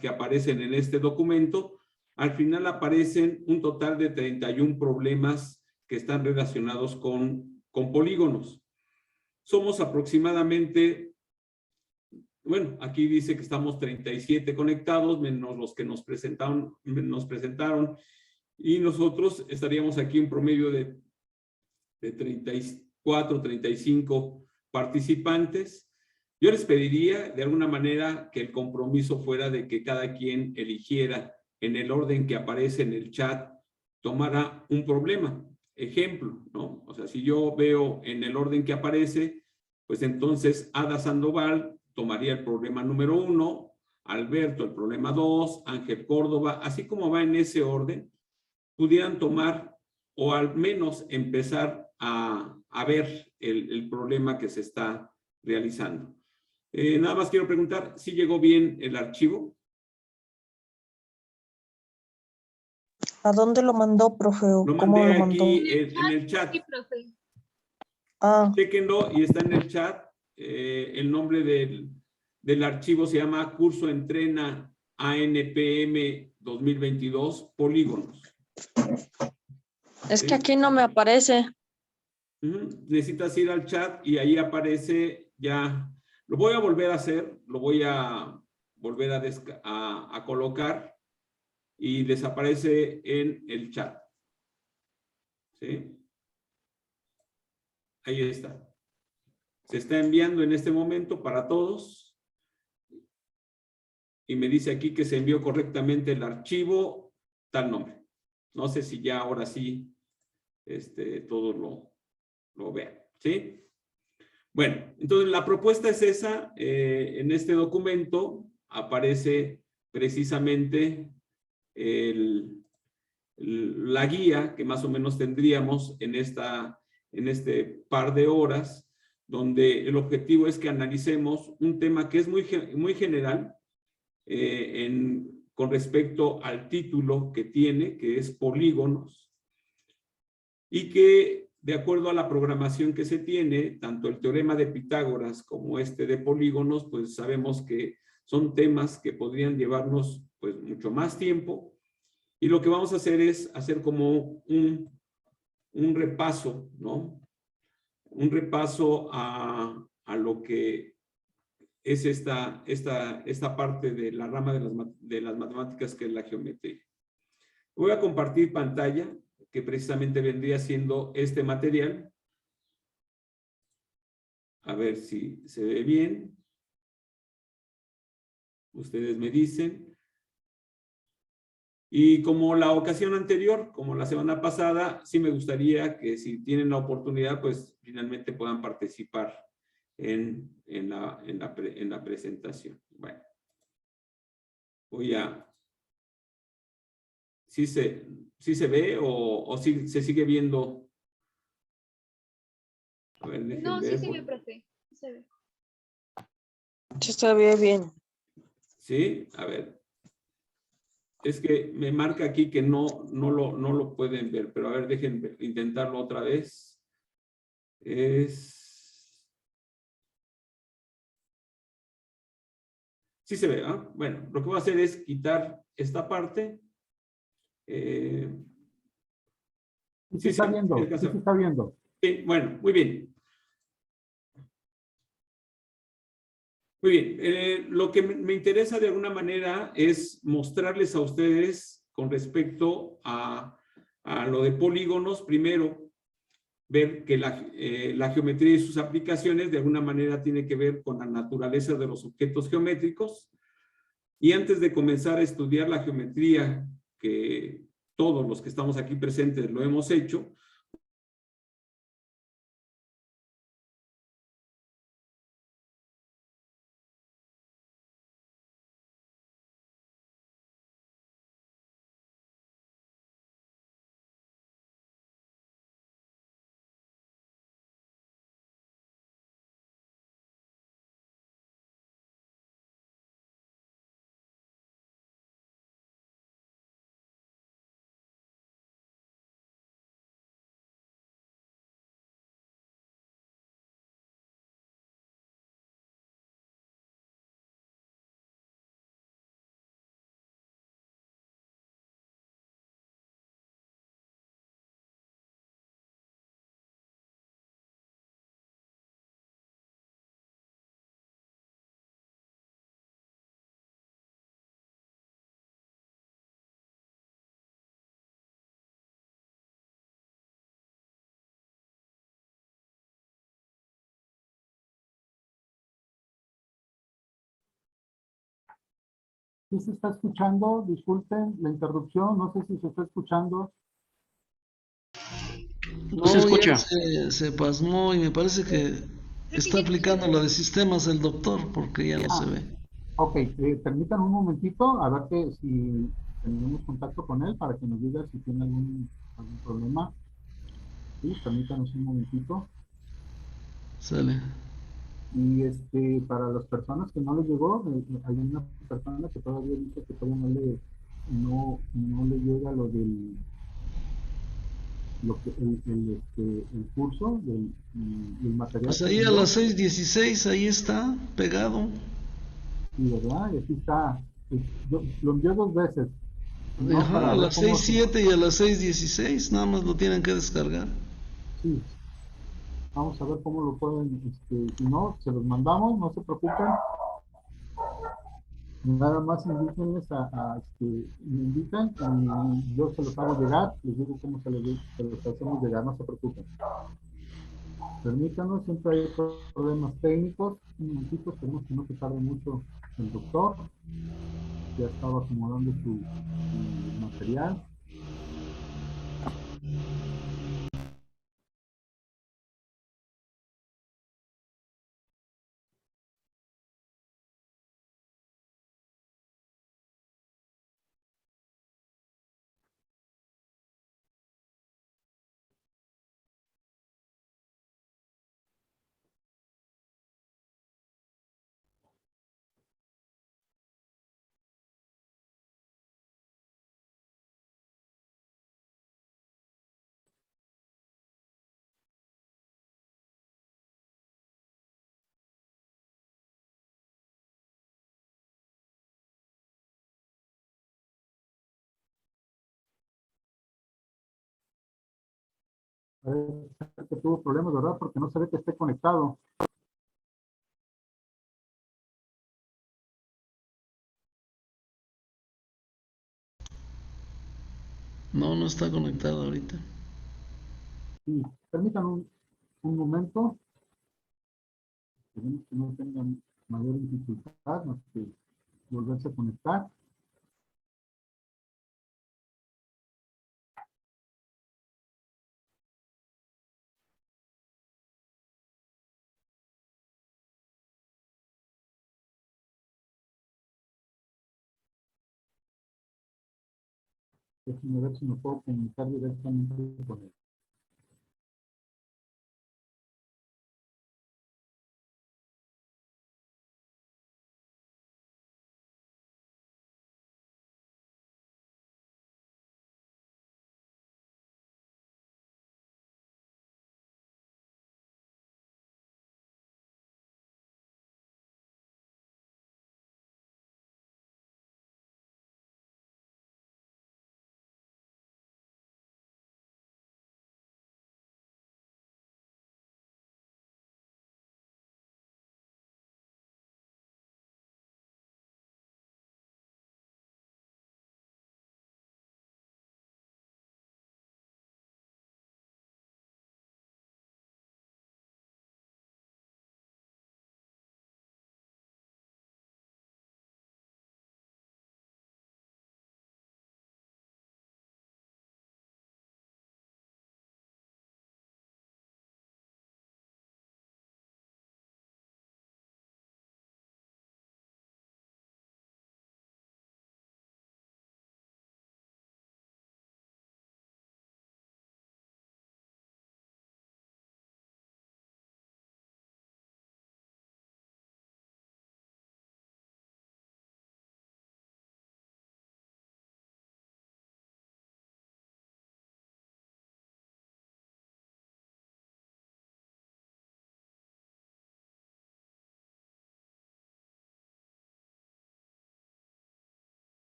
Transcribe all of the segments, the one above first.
que aparecen en este documento, al final aparecen un total de 31 problemas que están relacionados con polígonos. Somos aproximadamente, bueno, aquí dice que estamos 37 conectados, menos los que nos presentaron, y nosotros estaríamos aquí en promedio de 34, 35 participantes. Yo les pediría de alguna manera que el compromiso fuera de que cada quien eligiera en el orden que aparece en el chat, tomara un problema. Ejemplo, ¿no? O sea, si yo veo en el orden que aparece, pues entonces Ada Sandoval tomaría el problema número 1, Alberto el problema 2, Ángel Córdoba, así como va en ese orden, pudieran tomar o al menos empezar a ver el problema que se está realizando. Nada más quiero preguntar si llegó bien el archivo. ¿A dónde lo mandó, profe? Lo ¿Cómo mandé lo mandó? aquí en el chat. Sí, profe. Ah, Chéquenlo y está en el chat. El nombre del archivo se llama Curso Entrena ANPM 2022 Polígonos. es que aquí no me aparece. Necesitas ir al chat y ahí aparece ya. Lo voy a volver a hacer, lo voy a volver a colocar y desaparece en el chat. ¿Sí? Ahí está. Se está enviando en este momento para todos. Y me dice aquí que se envió correctamente el archivo, tal nombre. No sé si ya ahora sí todos lo vean. ¿Sí? Bueno, entonces la propuesta es esa. En este documento aparece precisamente la guía que más o menos tendríamos en este par de horas, donde el objetivo es que analicemos un tema que es muy general con respecto al título que tiene, que es polígonos, y que de acuerdo a la programación que se tiene, tanto el teorema de Pitágoras como de polígonos, pues sabemos que son temas que podrían llevarnos pues mucho más tiempo, y lo que vamos a hacer es hacer como un repaso, ¿no? Un repaso a lo que es esta parte de la rama de las matemáticas, que es la geometría. Voy a compartir pantalla, que precisamente vendría siendo este material. A ver si se ve bien. Ustedes me dicen. Y como la ocasión anterior, como la semana pasada, sí me gustaría que si tienen la oportunidad, pues finalmente puedan participar en la presentación. Bueno, voy a... ¿Sí se ve o sí se sigue viendo? A ver, dejen No, ver. sí se ve, profe. Sí se ve. Sí se ve bien. Sí, a ver. Es que me marca aquí que no lo pueden ver, pero a ver, dejen intentarlo otra vez. Sí se ve, ¿ah? Bueno, lo que voy a hacer es quitar esta parte. Sí se está viendo, sí se está viendo. Sí, bueno, muy bien. Muy bien, lo que me interesa de alguna manera es mostrarles a ustedes con respecto a lo de polígonos, primero, ver que la geometría y sus aplicaciones de alguna manera tiene que ver con la naturaleza de los objetos geométricos. Y antes de comenzar a estudiar la geometría, que todos los que estamos aquí presentes lo hemos hecho, ¿Sí se está escuchando? Disculpen la interrupción, no sé si se está escuchando. No se escucha. Se pasmó y me parece que está aplicando la de sistemas el doctor porque ya no se Ah, ve. ok, permítanme un momentito, a ver que si tenemos contacto con él para que nos diga si tiene algún problema. Sí, permítanos un momentito. Sale. Y para las personas que no les llegó, hay una persona que todavía dice que todavía no le llega el curso del material Pues que ahí a envió. las 6:16 ahí está, pegado. Y verdad, y aquí está. Yo lo envié 2 veces, ¿no? Ajá, Para a ver las cómo seis se... siete y a las 6:16 nada más lo tienen que descargar. Sí, vamos a ver cómo lo pueden, si no, se los mandamos, no se preocupen. Nada más indíquenles me indican y yo se los hago llegar, les digo cómo se los hacemos llegar, no se preocupen. Permítanos, siempre hay problemas técnicos. Un momentito, esperemos que no se tarde mucho el doctor. Ya estaba acomodando su material. Parece que tuvo problemas, ¿verdad? Porque no se ve que esté conectado. No, no está conectado ahorita. Sí, permítanme un momento. Esperemos que no tengan mayor dificultad más que volverse a conectar. Déjenme ver si me puedo comunicar directamente con él.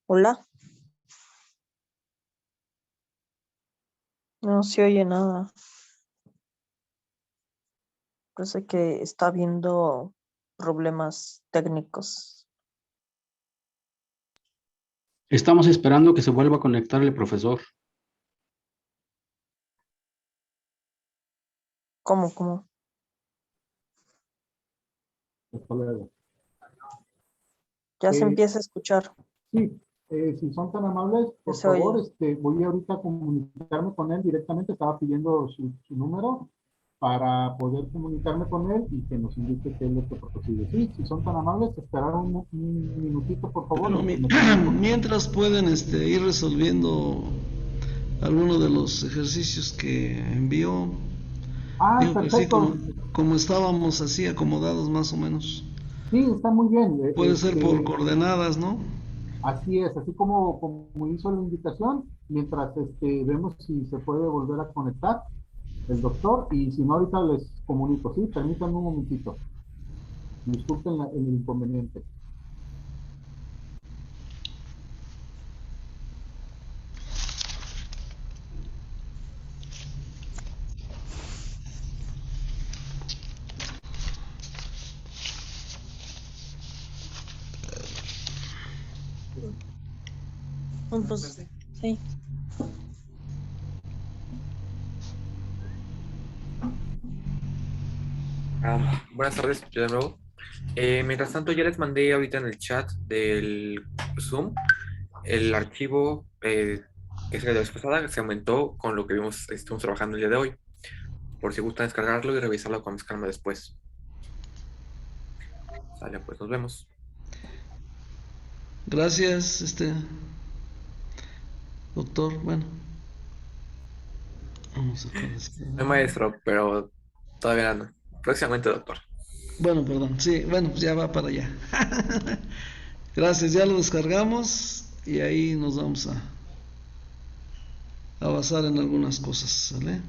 Hola, no se oye nada. Parece que está habiendo problemas técnicos. Estamos esperando que se vuelva a conectar el profesor. ¿Cómo? Hasta luego. Ya se Eh, empieza a escuchar. sí, si son tan amables, Ya por se oye. favor, voy ahorita a comunicarme con él directamente. Estaba pidiendo su número para poder comunicarme con él y que nos indique qué es lo que prosigue. Sí, si son tan amables, esperar un minutito, por favor, Bueno, en lo que me comunico. mientras pueden ir resolviendo algunos de los ejercicios que envió. Ah, Digo que así perfecto. como estábamos así acomodados más o menos. Sí, está muy bien. Puede ser por coordenadas, ¿no? Así es, así como hizo la invitación, mientras vemos si se puede volver a conectar el doctor y si no, ahorita les comunico. Sí, permítanme un momentito. Disculpen el inconveniente. Pues sí. Buenas tardes, yo de nuevo. Mientras tanto, ya les mandé ahorita en el chat del Zoom el archivo que se la vez pasada, se aumentó con lo que vimos, estamos trabajando el día de hoy, por si gustan descargarlo y revisarlo con más calma después. Sale, pues nos vemos. Gracias, doctor. Bueno, vamos a No hay corregir. maestro, pero todavía no. Próximamente, doctor. Bueno, perdón. Sí, bueno, pues ya va para allá. Gracias, ya lo descargamos y ahí nos vamos a basar en algunas cosas, ¿sale?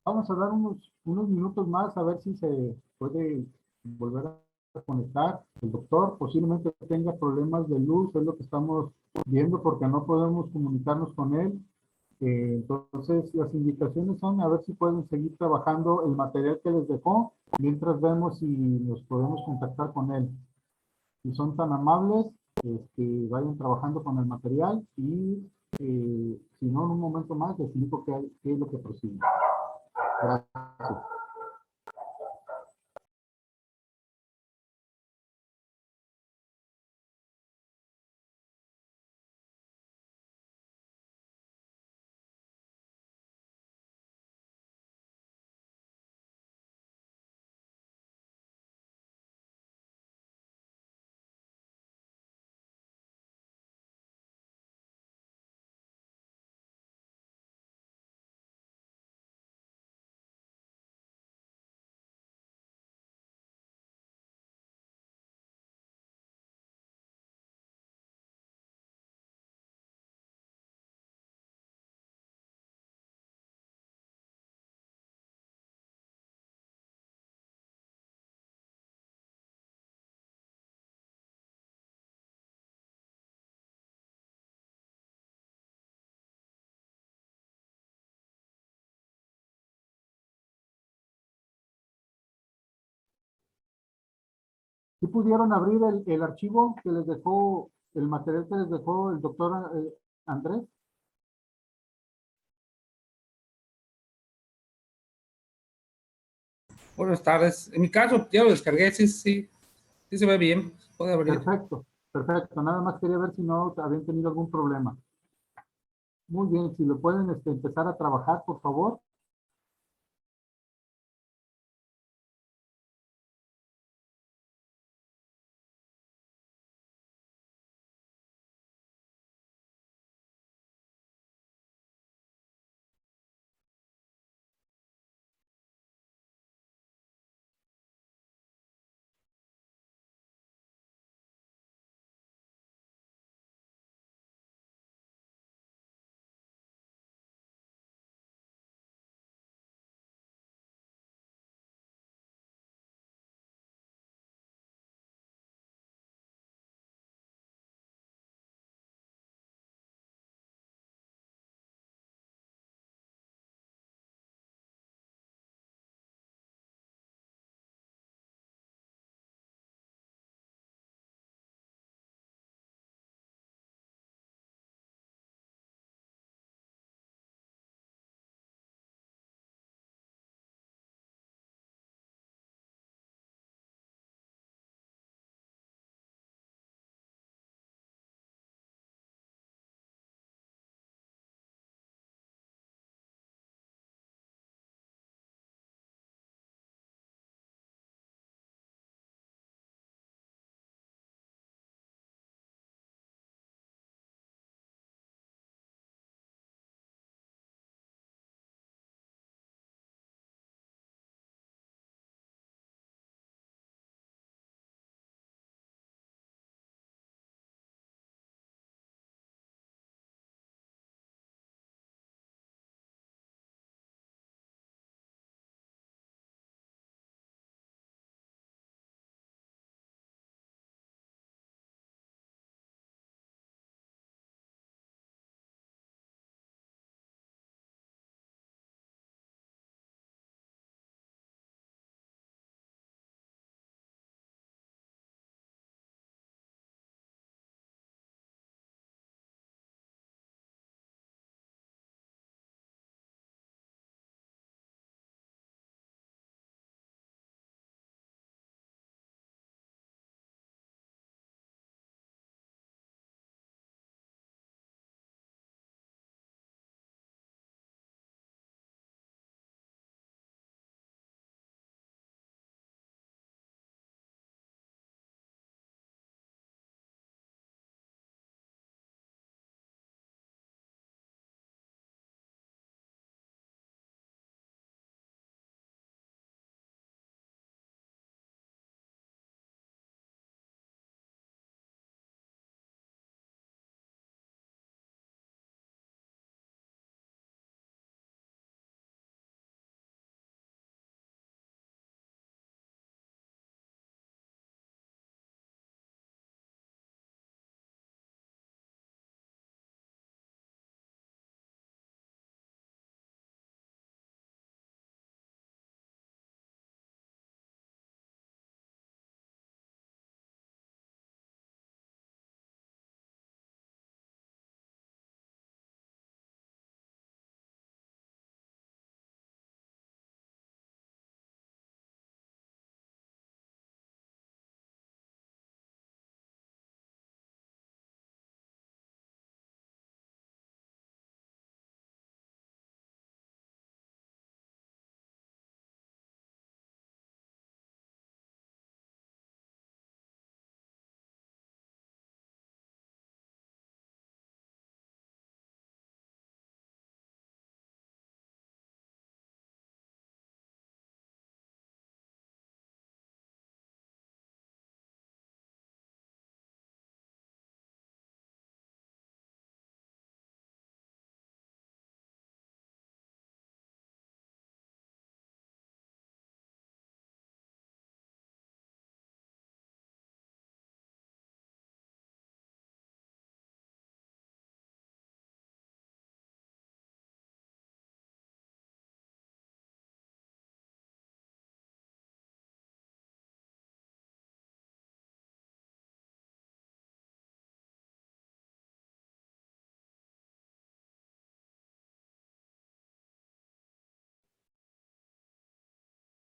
vamos a dar unos minutos más a ver si se puede volver a conectar. El doctor posiblemente tenga problemas de luz, es lo que estamos viendo porque no podemos comunicarnos con él. Entonces, las indicaciones son a ver si pueden seguir trabajando el material que les dejó, mientras vemos si nos podemos contactar con él. Si son tan amables, vayan trabajando con el material y si no, en un momento más les explico qué es lo que prosigue. Gracias. ¿Sí pudieron abrir el archivo que les dejó, el material que les dejó el doctor Andrés? Buenas tardes. En mi caso, ya lo descargué, sí, sí, sí se ve bien. Puede abrir. Perfecto, perfecto. Nada más quería ver si no habían tenido algún problema. Muy bien, si lo pueden empezar a trabajar, por favor.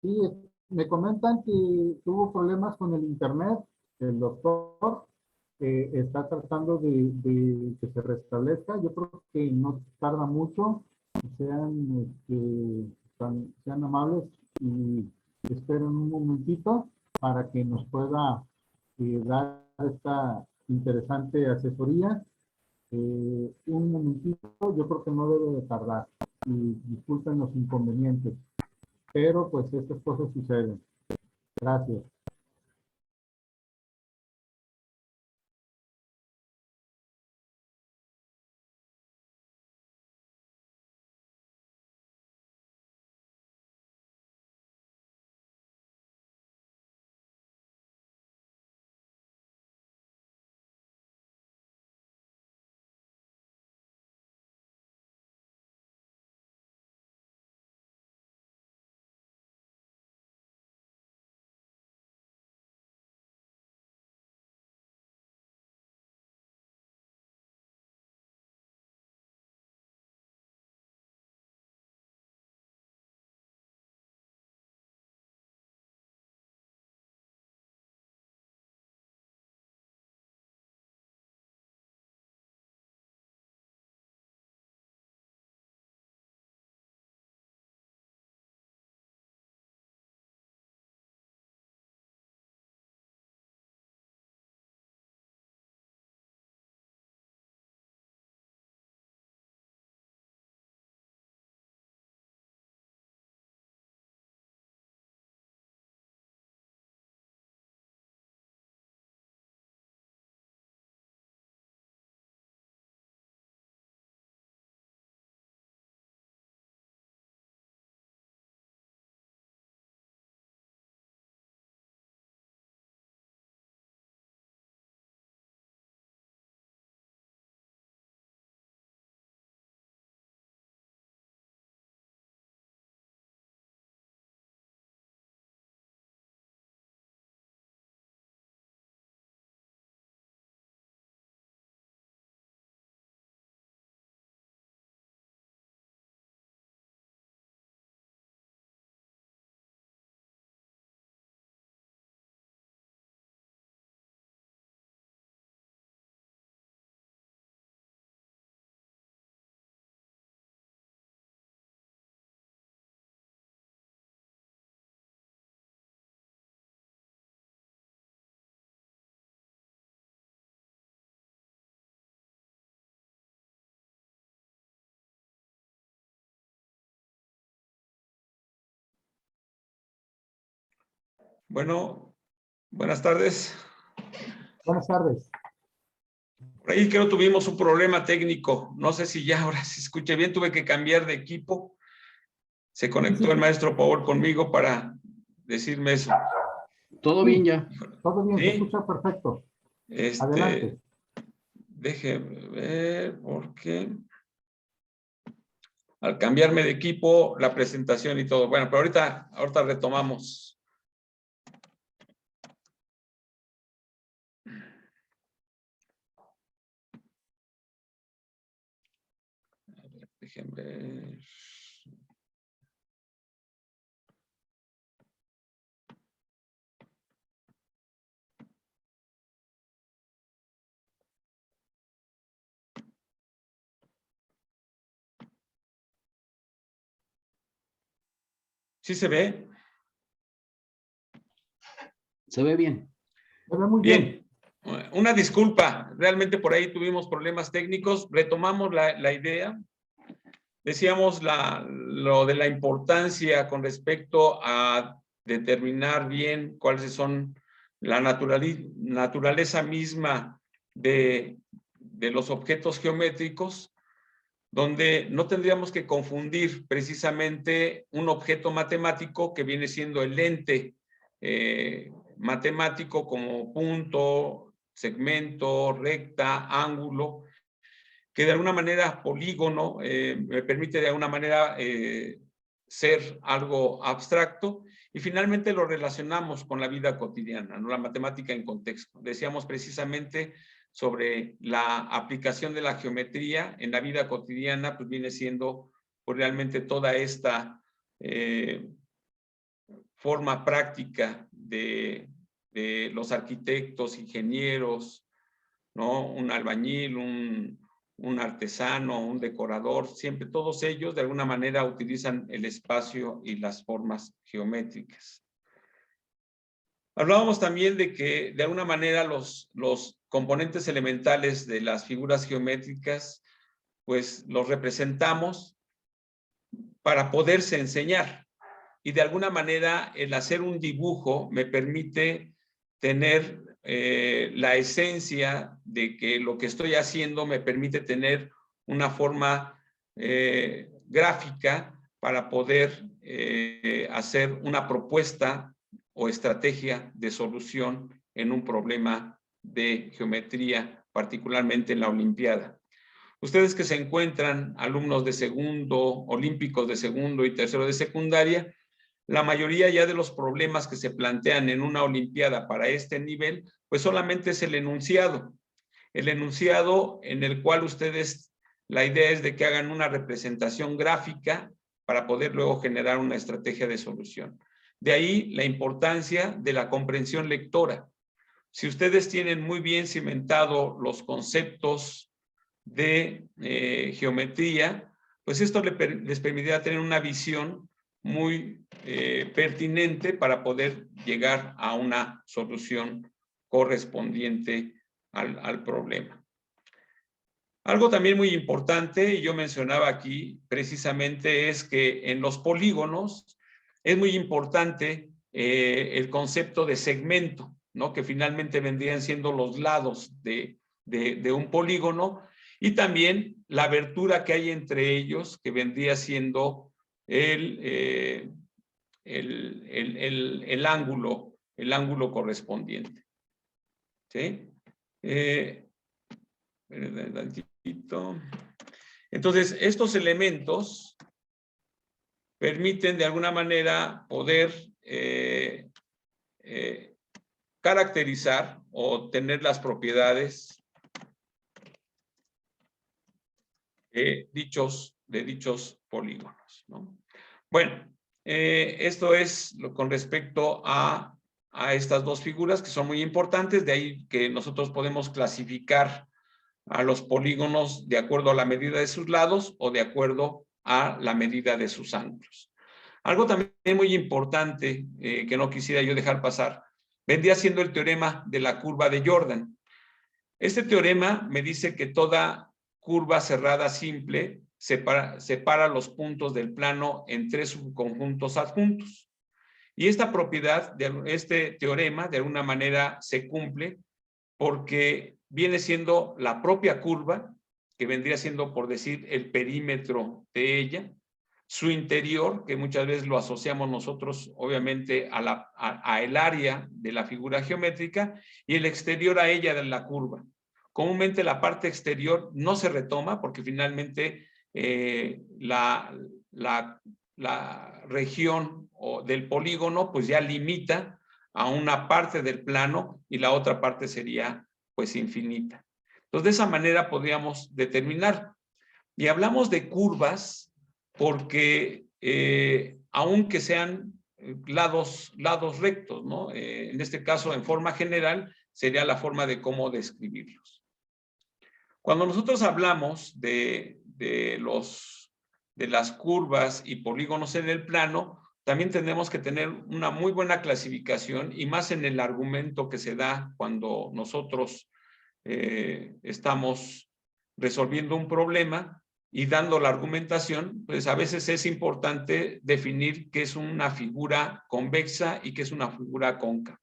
Sí, me comentan que tuvo problemas con el internet. El doctor está tratando de que se restablezca. Yo creo que no tarda mucho. Sean, sean amables y esperen un momentito para que nos pueda dar esta interesante asesoría. Un momentito, yo creo que no debe de tardar. Y disculpen los inconvenientes, pero pues estas cosas suceden. Gracias. Bueno, buenas tardes. Buenas tardes. Por ahí creo tuvimos un problema técnico. No sé si ya ahora se escucha bien. Tuve que cambiar de equipo. Se conectó el maestro Paul conmigo para decirme eso. Todo bien ya. Todo bien, se ¿Sí? escucha perfecto. Adelante. Déjeme ver, porque al cambiarme de equipo, la presentación y todo. Bueno, pero ahorita retomamos. A ver, déjenme ver. ¿Sí se ve? Se ve bien. Se ve muy bien. Bien, una disculpa, realmente por ahí tuvimos problemas técnicos, retomamos la idea, decíamos lo de la importancia con respecto a determinar bien cuáles son la naturaleza misma de los objetos geométricos, donde no tendríamos que confundir precisamente un objeto matemático que viene siendo el ente matemático como punto, segmento, recta, ángulo, que de alguna manera polígono me permite de alguna manera ser algo abstracto, y finalmente lo relacionamos con la vida cotidiana, ¿no? La matemática en contexto. Decíamos precisamente sobre la aplicación de la geometría en la vida cotidiana, pues viene siendo pues, realmente toda esta forma práctica de los arquitectos, ingenieros, ¿no? Un albañil, un artesano, un decorador, siempre todos ellos de alguna manera utilizan el espacio y las formas geométricas. Hablábamos también de que de alguna manera los componentes elementales de las figuras geométricas, pues los representamos para poderse enseñar. Y de alguna manera el hacer un dibujo me permite tener la esencia de que lo que estoy haciendo me permite tener una forma gráfica para poder hacer una propuesta o estrategia de solución en un problema de geometría, particularmente en la Olimpiada. Ustedes que se encuentran alumnos de segundo, olímpicos de segundo y tercero de secundaria, la mayoría ya de los problemas que se plantean en una Olimpiada para este nivel, pues solamente es el enunciado. El enunciado en el cual ustedes, la idea es de que hagan una representación gráfica para poder luego generar una estrategia de solución. De ahí la importancia de la comprensión lectora. Si ustedes tienen muy bien cimentado los conceptos de geometría, pues esto les permitirá tener una visión muy pertinente para poder llegar a una solución correspondiente al problema. Algo también muy importante, y yo mencionaba aquí precisamente, es que en los polígonos es muy importante el concepto de segmento, ¿no? Que finalmente vendrían siendo los lados de un polígono, y también la abertura que hay entre ellos, que vendría siendo el ángulo correspondiente. ¿Sí? Entonces, estos elementos permiten de alguna manera poder caracterizar o tener las propiedades de dichos polígonos, ¿no? Bueno, esto es con respecto a estas dos figuras que son muy importantes, de ahí que nosotros podemos clasificar a los polígonos de acuerdo a la medida de sus lados o de acuerdo a la medida de sus ángulos. Algo también muy importante que no quisiera yo dejar pasar, vendría siendo el teorema de la curva de Jordan. Este teorema me dice que toda curva cerrada simple separa los puntos del plano en tres subconjuntos adjuntos. Y esta propiedad de este teorema de alguna manera se cumple porque viene siendo la propia curva, que vendría siendo, por decir, el perímetro de ella, su interior, que muchas veces lo asociamos nosotros obviamente a el área de la figura geométrica, y el exterior a ella de la curva. Comúnmente la parte exterior no se retoma porque finalmente la región del polígono pues ya limita a una parte del plano y la otra parte sería pues infinita. Entonces de esa manera podríamos determinar. Y hablamos de curvas porque aunque sean lados rectos, ¿no? En este caso en forma general sería la forma de cómo describirlos. Cuando nosotros hablamos de las curvas y polígonos en el plano, también tenemos que tener una muy buena clasificación y más en el argumento que se da cuando nosotros estamos resolviendo un problema y dando la argumentación, pues a veces es importante definir qué es una figura convexa y qué es una figura cóncava.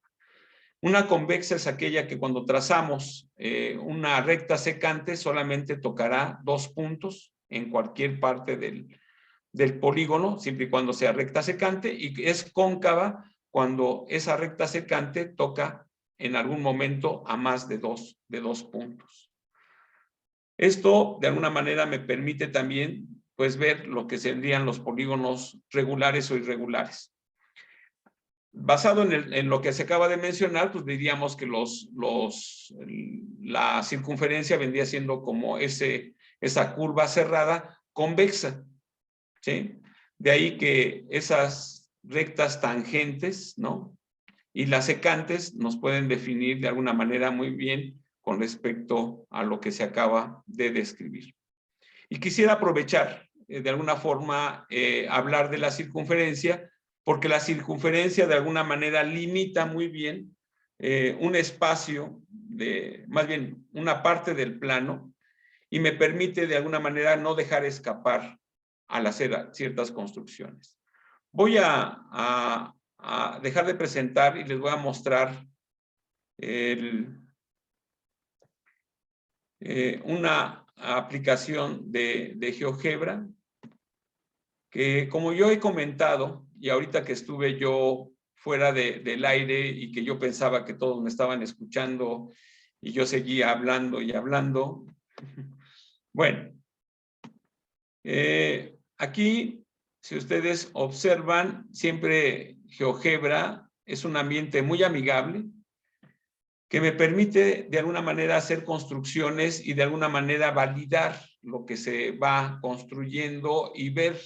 Una convexa es aquella que cuando trazamos una recta secante solamente tocará dos puntos en cualquier parte del polígono, siempre y cuando sea recta secante, y es cóncava cuando esa recta secante toca en algún momento a más de dos puntos. Esto de alguna manera me permite también pues ver lo que serían los polígonos regulares o irregulares. Basado en lo que se acaba de mencionar, pues diríamos que la circunferencia vendría siendo como esa curva cerrada convexa, ¿sí? De ahí que esas rectas tangentes, ¿no? Y las secantes nos pueden definir de alguna manera muy bien con respecto a lo que se acaba de describir. Y quisiera aprovechar de alguna forma hablar de la circunferencia, porque la circunferencia de alguna manera limita muy bien un espacio, más bien una parte del plano, y me permite de alguna manera no dejar escapar al hacer ciertas construcciones. Voy a dejar de presentar y les voy a mostrar una aplicación de GeoGebra que, como yo he comentado, y ahorita que estuve yo fuera del aire y que yo pensaba que todos me estaban escuchando y yo seguía hablando y hablando. Bueno, aquí, si ustedes observan, siempre GeoGebra es un ambiente muy amigable que me permite de alguna manera hacer construcciones y de alguna manera validar lo que se va construyendo y ver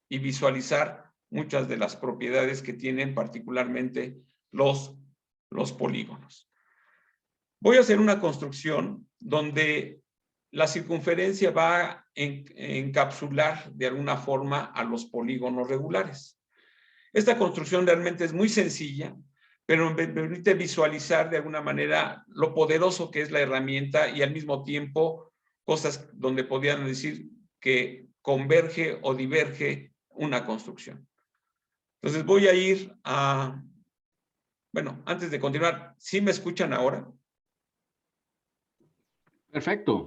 y visualizar muchas de las propiedades que tienen particularmente los polígonos. Voy a hacer una construcción donde la circunferencia va a encapsular de alguna forma a los polígonos regulares. Esta construcción realmente es muy sencilla, pero me permite visualizar de alguna manera lo poderoso que es la herramienta y al mismo tiempo cosas donde podrían decir que converge o diverge una construcción. Entonces voy a ir a... Bueno, antes de continuar, ¿sí me escuchan ahora? Perfecto.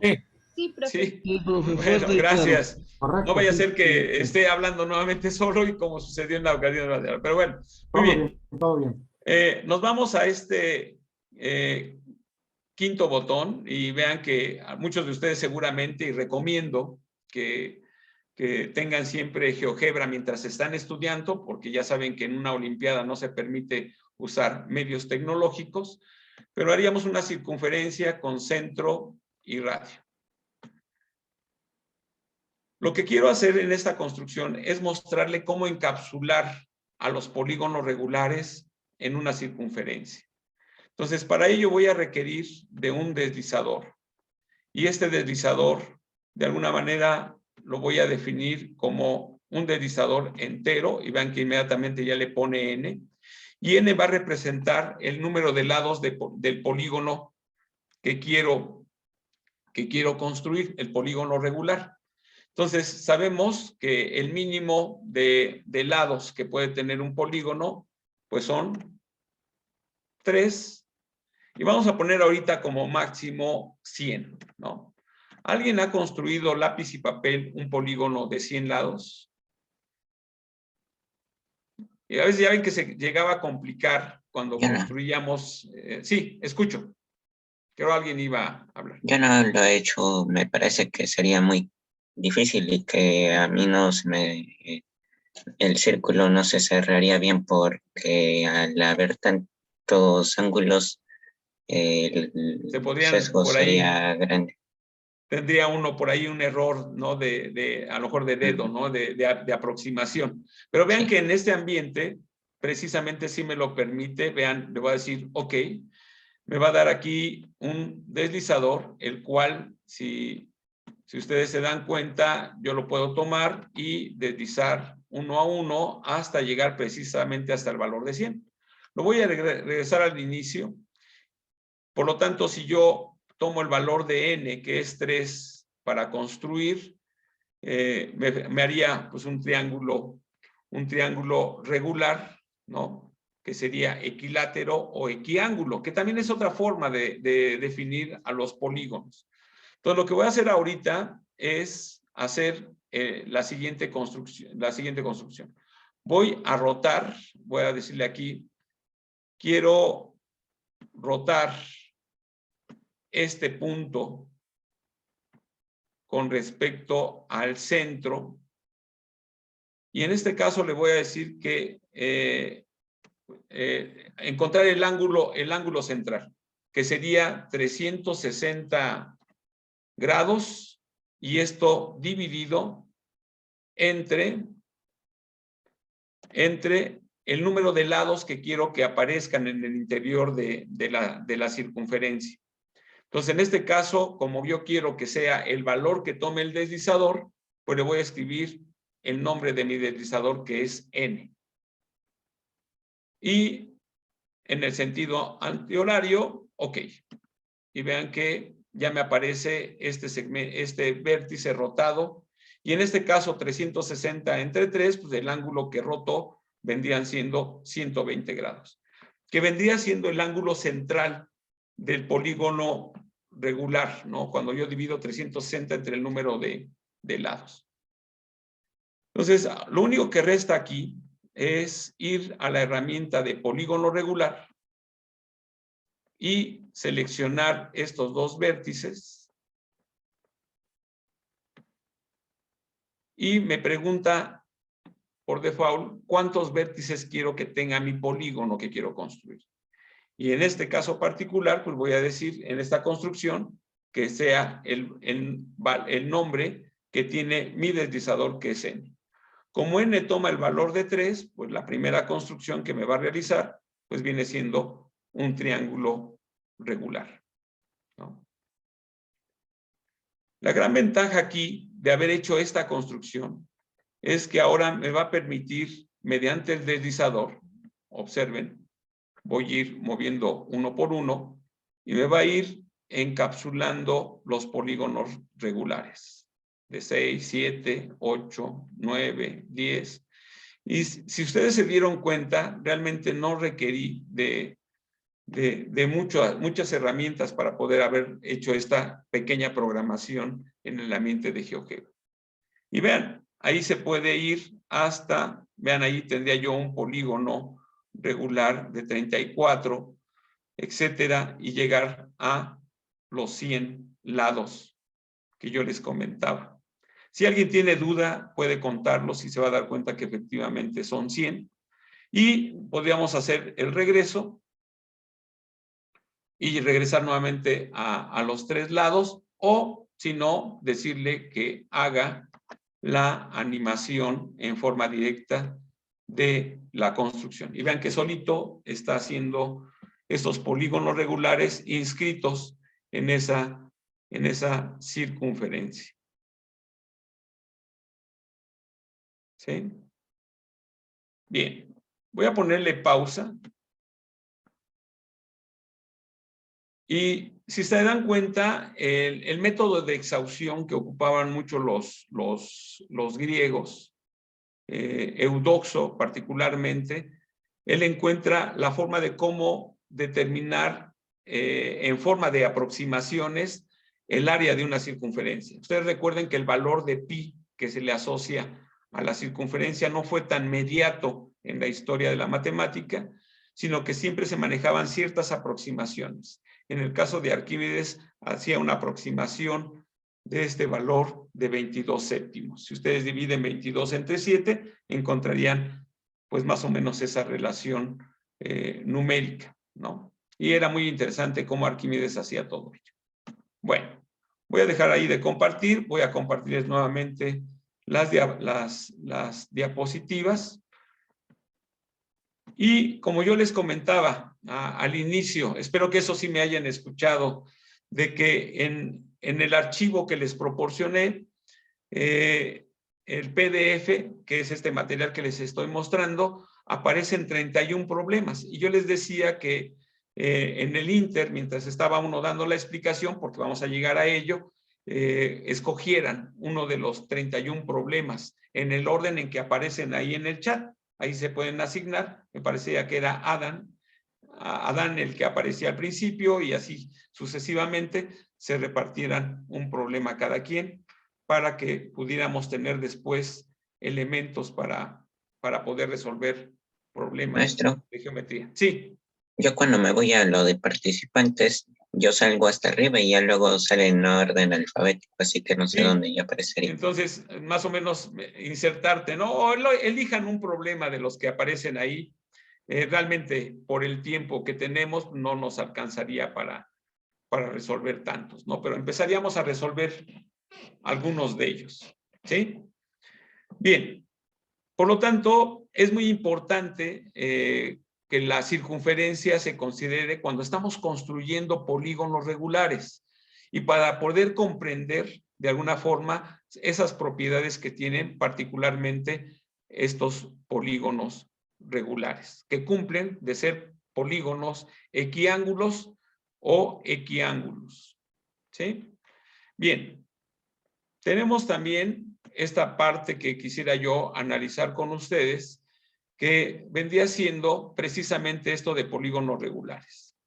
Sí, profe. Sí. Sí, profe, Bueno, fuerte y claro. gracias. Correcto. No vaya a sí, ser que sí. esté hablando nuevamente solo y como sucedió en la ocasión anterior. Pero bueno, muy Todo bien. bien, todo bien. Nos vamos a este quinto botón y vean que a muchos de ustedes seguramente, y recomiendo que tengan siempre GeoGebra mientras están estudiando, porque ya saben que en una olimpiada no se permite usar medios tecnológicos, pero haríamos una circunferencia con centro y radio. Lo que quiero hacer en esta construcción es mostrarle cómo encapsular a los polígonos regulares en una circunferencia. Entonces, para ello voy a requerir de un deslizador. Y este deslizador, de alguna manera, lo voy a definir como un deslizador entero. Y vean que inmediatamente ya le pone N. Y N va a representar el número de lados del polígono que quiero construir, el polígono regular. Entonces, sabemos que el mínimo de lados que puede tener un polígono, pues son 3. Y vamos a poner ahorita como máximo 100, ¿no? ¿Alguien ha construido lápiz y papel un polígono de 100 lados? Y a veces ya ven que se llegaba a complicar cuando construíamos. Sí, escucho. Creo que alguien iba a hablar. Yo no lo he hecho, me parece que sería muy difícil y que a mí no se me... el círculo no se cerraría bien porque al haber tantos ángulos, el Se podrían sesgo por ahí, sería grande. tendría uno por ahí un error, ¿no? A lo mejor de dedo, ¿no? De aproximación. Pero vean que en este ambiente, precisamente sí me lo permite. Vean, le voy a decir, ok, me va a dar aquí un deslizador, el cual, si ustedes se dan cuenta, yo lo puedo tomar y deslizar uno a uno hasta llegar precisamente hasta el valor de 100. Lo voy a regresar al inicio. Por lo tanto, si yo tomo el valor de N, que es 3, para construir, me haría pues un triángulo regular, ¿no? Que sería equilátero o equiángulo, que también es otra forma de definir a los polígonos. Entonces, lo que voy a hacer ahorita es hacer la siguiente construcción. Voy a rotar, voy a decirle aquí, quiero rotar este punto con respecto al centro. Y en este caso le voy a decir que encontrar el ángulo central, que sería 360 grados, y esto dividido entre entre el número de lados que quiero que aparezcan en el interior de la circunferencia. Entonces, en este caso, como yo quiero que sea el valor que tome el deslizador, pues le voy a escribir el nombre de mi deslizador, que es n. Y en el sentido antihorario, ok. Y vean que ya me aparece este vértice rotado. Y en este caso, 360 entre 3, pues el ángulo que rotó vendrían siendo 120 grados. Que vendría siendo el ángulo central del polígono regular, ¿no? Cuando yo divido 360 entre el número de lados. Entonces, lo único que resta aquí es ir a la herramienta de polígono regular y seleccionar estos dos vértices. Y me pregunta por default cuántos vértices quiero que tenga mi polígono que quiero construir. Y en este caso particular, pues voy a decir en esta construcción que sea el nombre que tiene mi deslizador, que es n. Como n toma el valor de 3, pues la primera construcción que me va a realizar, pues viene siendo un triángulo regular, ¿no? La gran ventaja aquí de haber hecho esta construcción es que ahora me va a permitir, mediante el deslizador, observen, voy a ir moviendo uno por uno y me va a ir encapsulando los polígonos regulares de 6, 7, 8, 9, 10. Y si ustedes se dieron cuenta, realmente no requerí de muchas herramientas para poder haber hecho esta pequeña programación en el ambiente de GeoGebra. Y vean, ahí se puede ir hasta, vean, ahí tendría yo un polígono regular de 34, etcétera, y llegar a los 100 lados que yo les comentaba. Si alguien tiene duda, puede contarlos y se va a dar cuenta que efectivamente son 100. Y podríamos hacer el regreso y regresar nuevamente a los 3 lados, o si no, decirle que haga la animación en forma directa de la construcción. Y vean que solito está haciendo estos polígonos regulares inscritos en esa circunferencia. ¿Sí? Bien, voy a ponerle pausa. Y si se dan cuenta, el método de exhaustión que ocupaban mucho los griegos, Eudoxo particularmente, él encuentra la forma de cómo determinar en forma de aproximaciones el área de una circunferencia. Ustedes recuerden que el valor de pi que se le asocia a la circunferencia no fue tan mediato en la historia de la matemática, sino que siempre se manejaban ciertas aproximaciones. En el caso de Arquímedes, hacía una aproximación de este valor de 22 séptimos. Si ustedes dividen 22 entre 7, encontrarían pues más o menos esa relación numérica, ¿no? Y era muy interesante cómo Arquímedes hacía todo ello. Bueno, voy a dejar ahí de compartir, voy a compartirles nuevamente las diapositivas. Y como yo les comentaba al inicio, espero que eso sí me hayan escuchado, de que en el archivo que les proporcioné, el PDF, que es este material que les estoy mostrando, aparecen 31 problemas. Y yo les decía que en el Inter, mientras estaba uno dando la explicación, porque vamos a llegar a ello, escogieran uno de los 31 problemas en el orden en que aparecen ahí en el chat. Ahí se pueden asignar. Me parecía que era Adán el que aparecía al principio, y así sucesivamente se repartieran un problema cada quien para que pudiéramos tener después elementos para poder resolver problemas. Maestro, de geometría. Sí. Yo cuando me voy a lo de participantes, yo salgo hasta arriba y ya luego sale en orden alfabético, así que no sé dónde ya aparecería. Entonces, más o menos insertarte, ¿no? O elijan un problema de los que aparecen ahí. Realmente, por el tiempo que tenemos, no nos alcanzaría para resolver tantos, ¿no? Pero empezaríamos a resolver algunos de ellos, ¿sí? Bien. Por lo tanto, es muy importante que la circunferencia se considere cuando estamos construyendo polígonos regulares y para poder comprender de alguna forma esas propiedades que tienen particularmente estos polígonos regulares, que cumplen de ser polígonos equiángulos o equiángulos. ¿Sí? Bien, tenemos también esta parte que quisiera yo analizar con ustedes, que vendría siendo precisamente esto de polígonos regulares.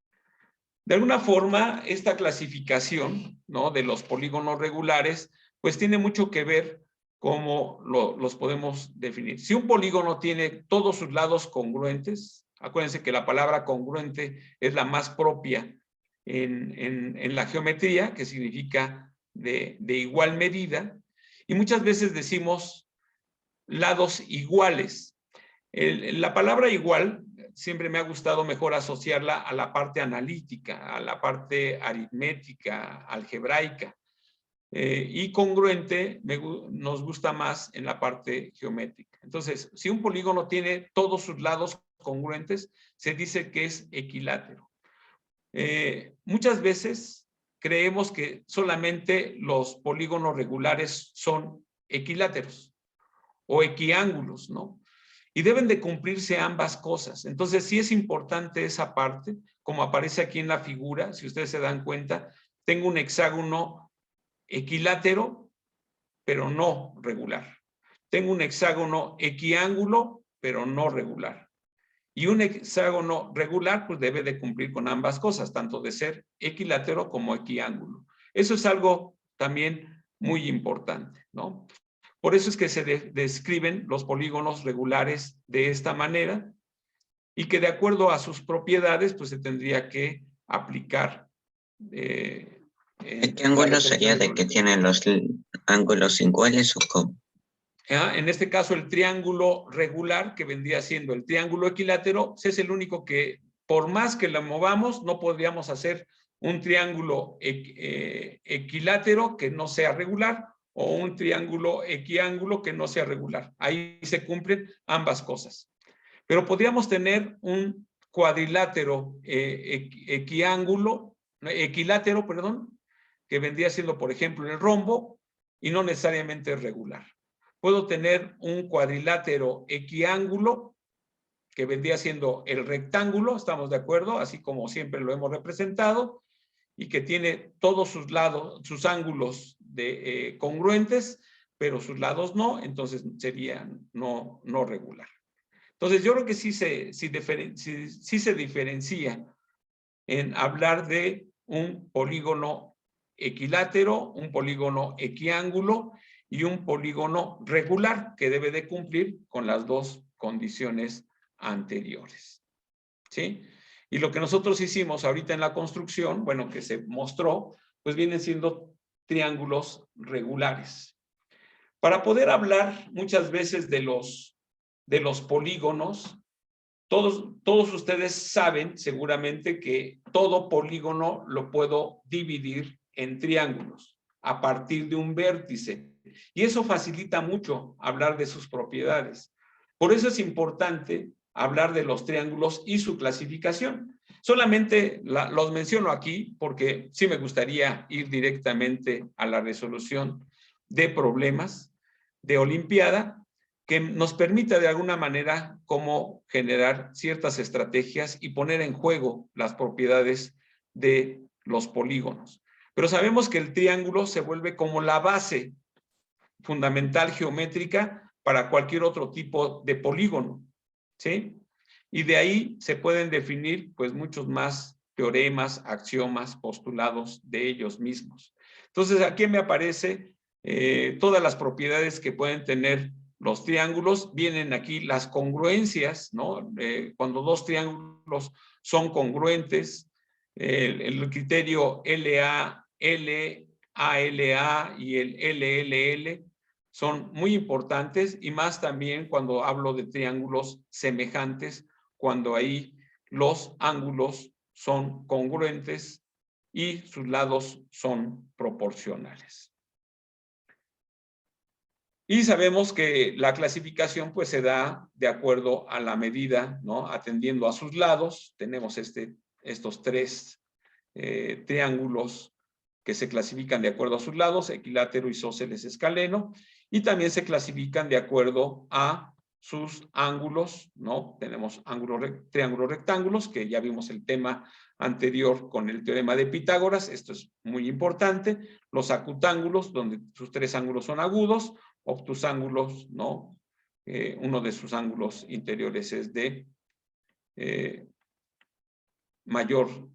De alguna forma, esta clasificación, ¿no?, de los polígonos regulares, pues tiene mucho que ver cómo los podemos definir. Si un polígono tiene todos sus lados congruentes, acuérdense que la palabra congruente es la más propia en la geometría, que significa de igual medida, y muchas veces decimos lados iguales. La palabra igual siempre me ha gustado mejor asociarla a la parte analítica, a la parte aritmética, algebraica. Y congruente nos gusta más en la parte geométrica. Entonces, si un polígono tiene todos sus lados congruentes, se dice que es equilátero. Muchas veces creemos que solamente los polígonos regulares son equiláteros o equiángulos, ¿no? Y deben de cumplirse ambas cosas. Entonces, sí es importante esa parte, como aparece aquí en la figura, si ustedes se dan cuenta, tengo un hexágono equilátero, pero no regular. Tengo un hexágono equiángulo, pero no regular. Y un hexágono regular, pues debe de cumplir con ambas cosas, tanto de ser equilátero como equiángulo. Eso es algo también muy importante, ¿no? Por eso es que se describen los polígonos regulares de esta manera y que de acuerdo a sus propiedades, pues se tendría que aplicar. ¿Qué ángulo sería de que tienen los ángulos iguales o cómo? En este caso, el triángulo regular, que vendría siendo el triángulo equilátero, es el único que, por más que lo movamos, no podríamos hacer un triángulo equilátero que no sea regular o un triángulo equiángulo que no sea regular. Ahí se cumplen ambas cosas. Pero podríamos tener un cuadrilátero equilátero, perdón, que vendría siendo, por ejemplo, el rombo y no necesariamente regular. Puedo tener un cuadrilátero equiángulo, que vendría siendo el rectángulo, ¿estamos de acuerdo? Así como siempre lo hemos representado, y que tiene todos sus lados, sus ángulos congruentes, pero sus lados no, entonces serían no regular. Entonces yo creo que sí se diferencia en hablar de un polígono equilátero, un polígono equiángulo y un polígono regular que debe de cumplir con las dos condiciones anteriores. ¿Sí? Y lo que nosotros hicimos ahorita en la construcción, bueno, que se mostró, pues vienen siendo triángulos regulares. Para poder hablar muchas veces de los polígonos, todos ustedes saben seguramente que todo polígono lo puedo dividir en triángulos a partir de un vértice. Y eso facilita mucho hablar de sus propiedades. Por eso es importante hablar de los triángulos y su clasificación. Solamente los menciono aquí porque sí me gustaría ir directamente a la resolución de problemas de Olimpiada que nos permita de alguna manera cómo generar ciertas estrategias y poner en juego las propiedades de los polígonos. Pero sabemos que el triángulo se vuelve como la base fundamental geométrica para cualquier otro tipo de polígono, ¿sí? Y de ahí se pueden definir pues muchos más teoremas, axiomas, postulados de ellos mismos. Entonces aquí me aparece todas las propiedades que pueden tener los triángulos. Vienen aquí las congruencias, ¿no? Cuando dos triángulos son congruentes, el criterio LA, ALA y el LLL son muy importantes y más también cuando hablo de triángulos semejantes, cuando ahí los ángulos son congruentes y sus lados son proporcionales. Y sabemos que la clasificación pues se da de acuerdo a la medida, ¿no? Atendiendo a sus lados. Tenemos estos tres triángulos que se clasifican de acuerdo a sus lados, equilátero, isósceles, escaleno, y también se clasifican de acuerdo a sus ángulos, ¿no? Tenemos triángulos rectángulos, que ya vimos el tema anterior con el teorema de Pitágoras. Esto es muy importante. Los acutángulos, donde sus tres ángulos son agudos. Obtusángulos, ¿no? Uno de sus ángulos interiores es de mayor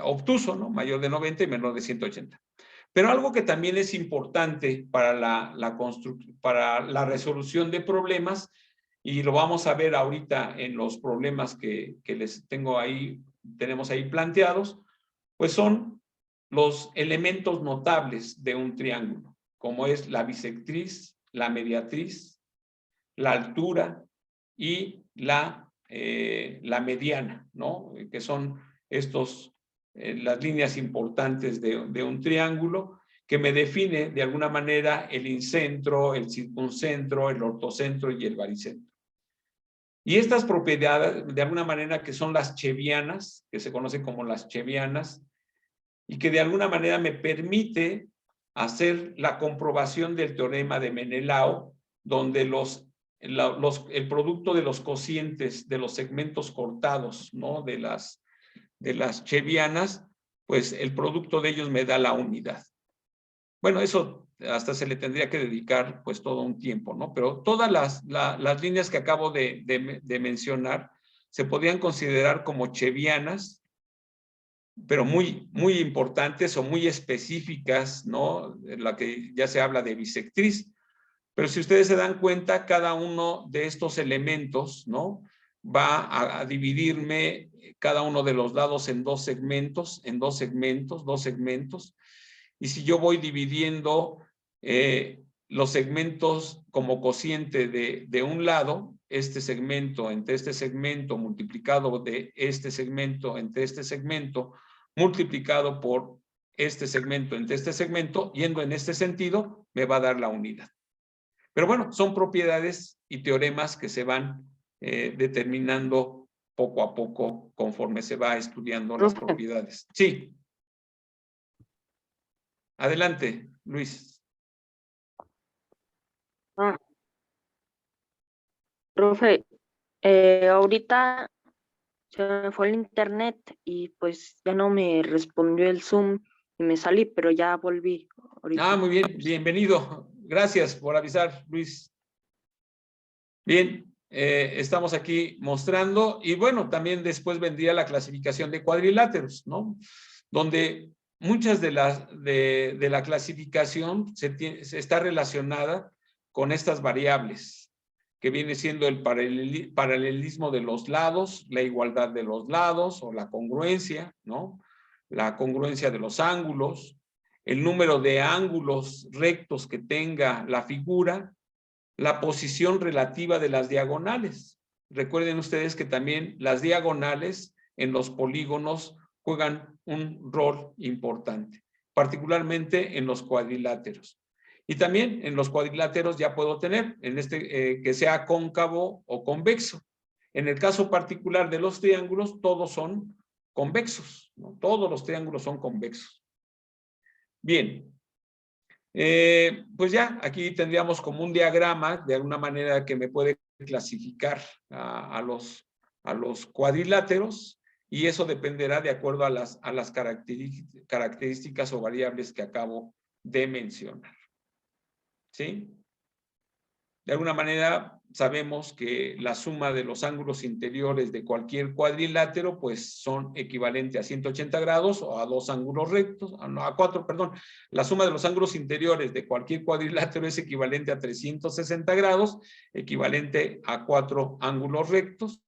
obtuso, ¿no? Mayor de 90 y menor de 180. Pero algo que también es importante para para la resolución de problemas, y lo vamos a ver ahorita en los problemas que tenemos ahí planteados, pues son los elementos notables de un triángulo, como es la bisectriz, la mediatriz, la altura y la mediana, ¿no? Que son las líneas importantes de un triángulo, que me define de alguna manera el incentro, el circuncentro, el ortocentro y el baricentro. Y estas propiedades, de alguna manera, que son las chevianas, que se conocen como las chevianas, y que de alguna manera me permite hacer la comprobación del teorema de Menelao, donde el producto de los cocientes de los segmentos cortados, ¿no? de las chevianas, pues el producto de ellos me da la unidad. Bueno, eso hasta se le tendría que dedicar pues todo un tiempo, ¿no? Pero todas las líneas que acabo de mencionar se podrían considerar como chevianas, pero muy, muy importantes o muy específicas, ¿no? En la que ya se habla de bisectriz. Pero si ustedes se dan cuenta, cada uno de estos elementos, ¿no? Va a dividirme cada uno de los lados en dos segmentos. Y si yo voy dividiendo los segmentos como cociente de un lado, este segmento entre este segmento multiplicado de este segmento entre este segmento, multiplicado por este segmento entre este segmento, yendo en este sentido, me va a dar la unidad. Pero bueno, son propiedades y teoremas que se van determinando poco a poco conforme se va estudiando las propiedades. Sí. Adelante, Luis. Profe, ahorita se me fue el internet y pues ya no me respondió el Zoom y me salí, pero ya volví. Ahorita. Muy bien, bienvenido. Gracias por avisar, Luis. Bien, estamos aquí mostrando, y bueno, también después vendría la clasificación de cuadriláteros, ¿no? Donde muchas de la clasificación se está relacionada con estas variables, que viene siendo el paralelismo de los lados, la igualdad de los lados o la congruencia, ¿no? La congruencia de los ángulos, el número de ángulos rectos que tenga la figura, la posición relativa de las diagonales. Recuerden ustedes que también las diagonales en los polígonos juegan un rol importante, particularmente en los cuadriláteros. Y también en los cuadriláteros ya puedo tener que sea cóncavo o convexo. En el caso particular de los triángulos, todos son convexos, ¿no? Todos los triángulos son convexos. Bien. Pues ya, aquí tendríamos como un diagrama, de alguna manera, que me puede clasificar a los cuadriláteros, y eso dependerá de acuerdo a las características o variables que acabo de mencionar. ¿Sí? De alguna manera sabemos que la suma de los ángulos interiores de cualquier cuadrilátero pues son equivalentes a 180 grados o a dos ángulos rectos, a cuatro, perdón. La suma de los ángulos interiores de cualquier cuadrilátero es equivalente a 360 grados, equivalente a 4 ángulos rectos.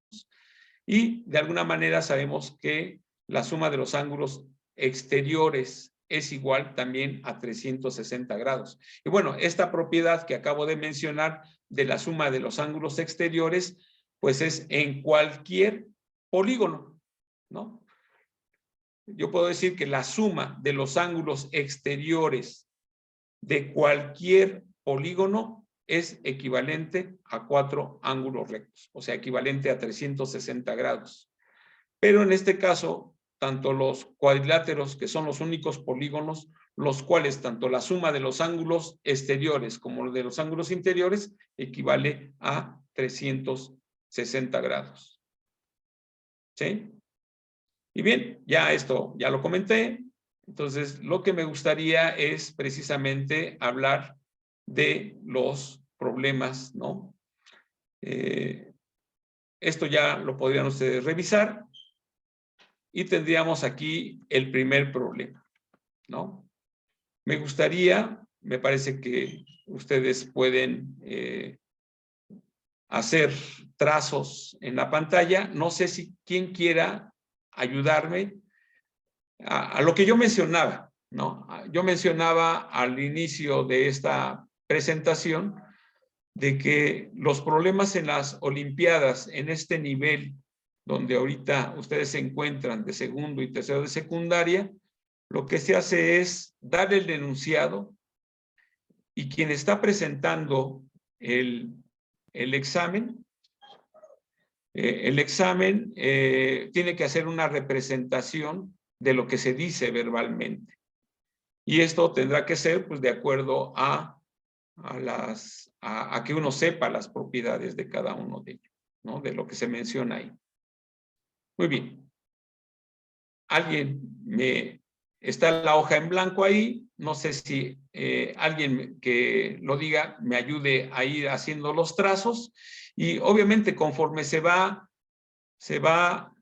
Y de alguna manera sabemos que la suma de los ángulos exteriores es igual también a 360 grados. Y bueno, esta propiedad que acabo de mencionar de la suma de los ángulos exteriores, pues es en cualquier polígono, ¿no? Yo puedo decir que la suma de los ángulos exteriores de cualquier polígono es equivalente a 4 ángulos rectos, o sea, equivalente a 360 grados. Pero en este caso, tanto los cuadriláteros, que son los únicos polígonos, los cuales tanto la suma de los ángulos exteriores como de los ángulos interiores equivale a 360 grados. ¿Sí? Y bien, ya esto ya lo comenté. Entonces, lo que me gustaría es precisamente hablar de los problemas, ¿no? Esto ya lo podrían ustedes revisar y tendríamos aquí el primer problema, ¿no? Me gustaría, me parece que ustedes pueden hacer trazos en la pantalla. No sé si quien quiera ayudarme a lo que yo mencionaba, ¿no? Yo mencionaba al inicio de esta presentación de que los problemas en las Olimpiadas, en este nivel donde ahorita ustedes se encuentran de segundo y tercero de secundaria, lo que se hace es dar el enunciado y quien está presentando el examen, tiene que hacer una representación de lo que se dice verbalmente. Y esto tendrá que ser pues de acuerdo a que uno sepa las propiedades de cada uno de ellos, ¿no? De lo que se menciona ahí. Muy bien. Está la hoja en blanco ahí. No sé si alguien que lo diga me ayude a ir haciendo los trazos. Y obviamente conforme se va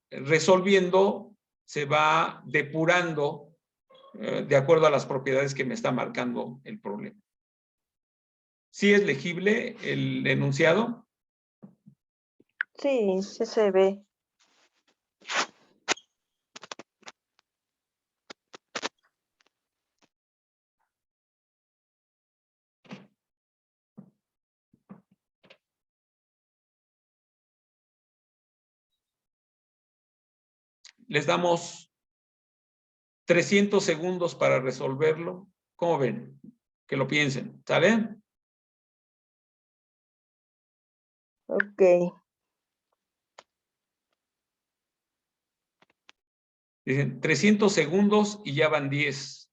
resolviendo, se va depurando de acuerdo a las propiedades que me está marcando el problema. ¿Sí es legible el enunciado? Sí, sí se ve. Les damos 300 segundos para resolverlo. ¿Cómo ven? Que lo piensen, ¿sale? Ok. Dicen 300 segundos y ya van 10.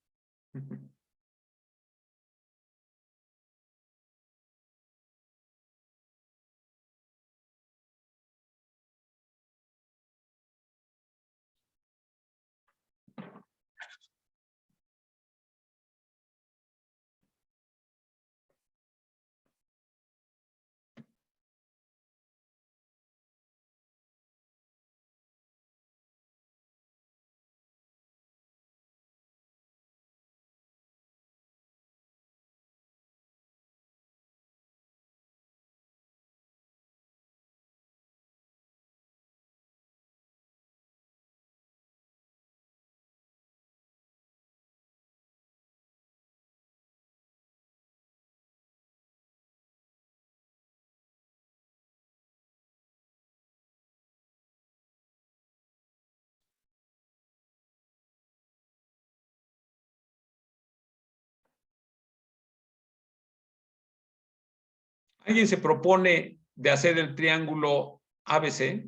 ¿Alguien se propone de hacer el triángulo ABC?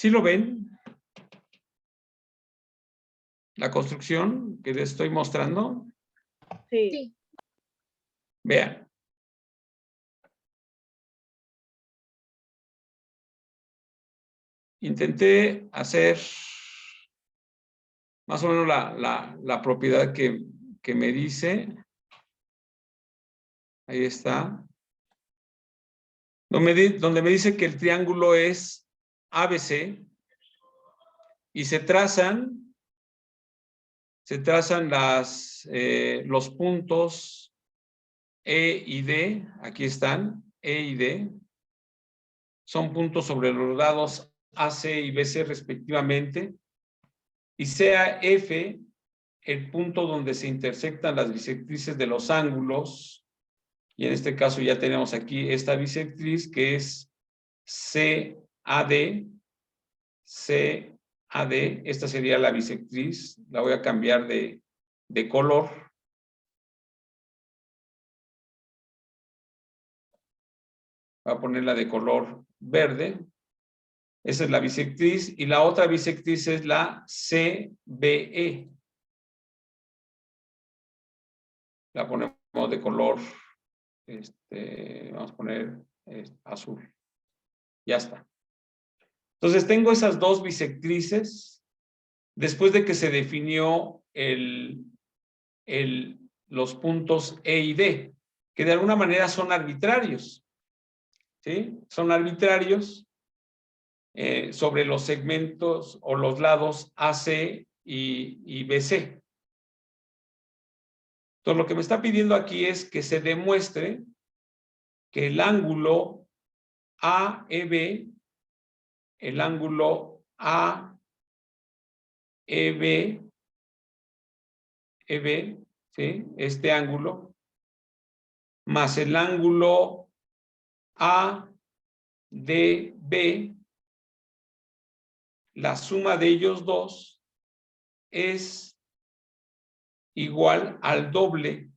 ¿Sí lo ven? La construcción que les estoy mostrando. Sí. Vean. Intenté hacer más o menos la propiedad que me dice. Ahí está. Donde me dice que el triángulo es ABC y se trazan los puntos E y D. Aquí están, E y D. Son puntos sobre los lados AC y BC respectivamente. Y sea F el punto donde se intersectan las bisectrices de los ángulos. Y en este caso ya tenemos aquí esta bisectriz que es CAD. CAD, esta sería la bisectriz. La voy a cambiar de color. Voy a ponerla de color verde. Esa es la bisectriz. Y la otra bisectriz es la CBE. La ponemos de color, vamos a poner azul. Ya está. Entonces tengo esas dos bisectrices. Después de que se definió los puntos E y D, que de alguna manera son arbitrarios. ¿Sí? Son arbitrarios sobre los segmentos o los lados AC y BC. Entonces, lo que me está pidiendo aquí es que se demuestre que el ángulo AEB, el ángulo AEB, ¿sí? Este ángulo, más el ángulo ADB, la suma de ellos dos es igual al doble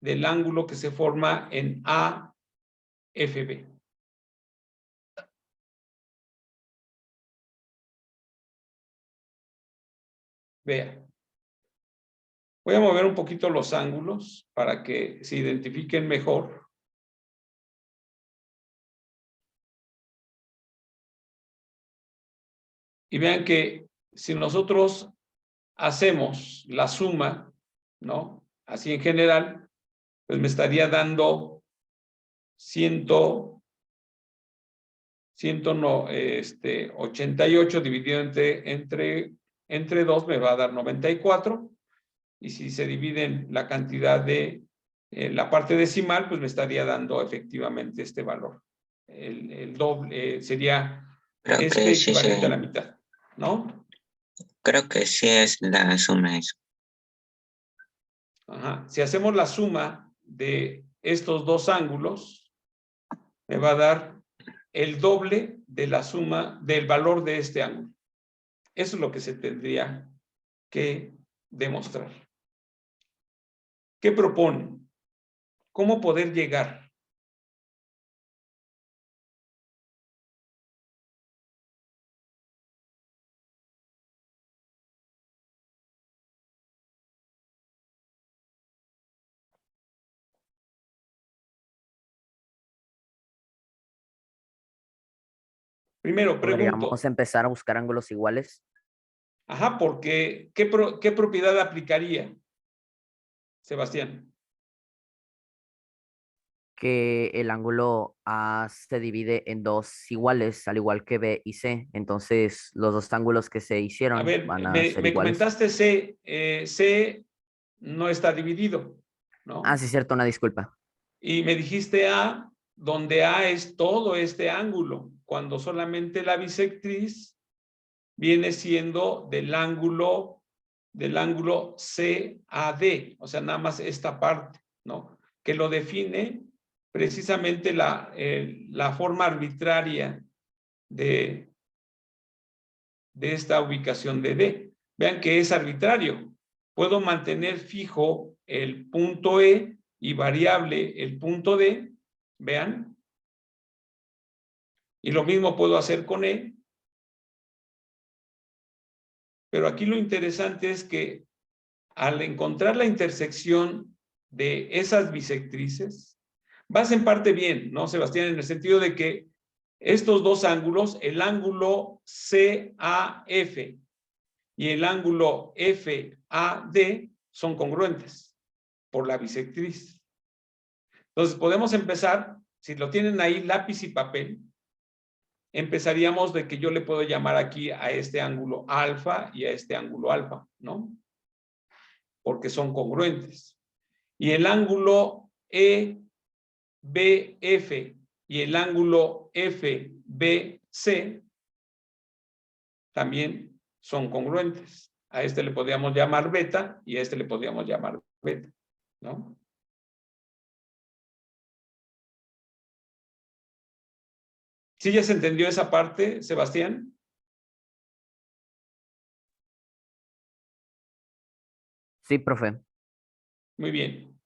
del ángulo que se forma en AFB. Vean. Voy a mover un poquito los ángulos para que se identifiquen mejor. Y vean que si nosotros hacemos la suma, ¿no? Así en general, pues me estaría dando 88 dividido entre 2 me va a dar 94. Y si se dividen la cantidad de la parte decimal, pues me estaría dando efectivamente este valor. El doble sería Creo que sí, equivalente a la mitad, ¿no? creo que sí es la suma eso. Ajá. Si hacemos la suma de estos dos ángulos, me va a dar el doble de la suma del valor de este ángulo. Eso es lo que se tendría que demostrar. ¿Qué proponen? ¿Cómo poder llegar? Primero, pregunto. ¿Podríamos empezar a buscar ángulos iguales? Ajá, porque ¿qué propiedad aplicaría, Sebastián? Que el ángulo A se divide en dos iguales, al igual que B y C. Entonces, los dos ángulos que se hicieron A ver, van a ser me iguales. comentaste C no está dividido, ¿no? Ah, sí, cierto, una disculpa. Y me dijiste A, donde A es todo este ángulo, cuando solamente la bisectriz viene siendo del ángulo CAD, o sea, nada más esta parte, ¿no? Que lo define precisamente la forma arbitraria de esta ubicación de D. Vean que es arbitrario. Puedo mantener fijo el punto E y variable el punto D, vean. Y lo mismo puedo hacer con E. Pero aquí lo interesante es que al encontrar la intersección de esas bisectrices, vas en parte bien, ¿no, Sebastián? En el sentido de que estos dos ángulos, el ángulo CAF y el ángulo FAD, son congruentes por la bisectriz. Entonces podemos empezar, si lo tienen ahí, lápiz y papel, empezaríamos de que yo le puedo llamar aquí a este ángulo alfa y a este ángulo alfa, ¿no? Porque son congruentes. Y el ángulo EBF y el ángulo FBC también son congruentes. A este le podríamos llamar beta y a este le podríamos llamar beta, ¿no? ¿Sí ya se entendió esa parte, Sebastián? Sí, profe. Muy bien.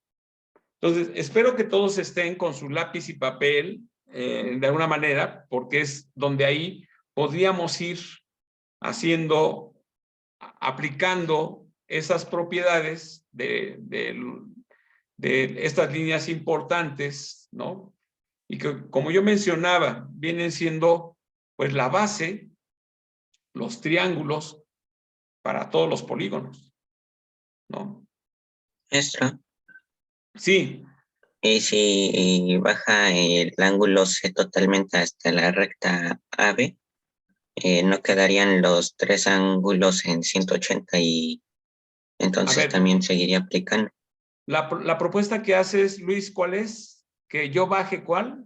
Entonces, espero que todos estén con su lápiz y papel de alguna manera, porque es donde ahí podríamos ir haciendo, aplicando esas propiedades de estas líneas importantes, ¿no? Y que, como yo mencionaba, vienen siendo pues la base, los triángulos para todos los polígonos, ¿no? Maestro, Sí, y si baja el ángulo C totalmente hasta la recta AB, ¿no quedarían los tres ángulos en 180 y a entonces ver, también seguiría aplicando? la propuesta que haces, Luis, ¿cuál es? ¿Que yo baje cuál?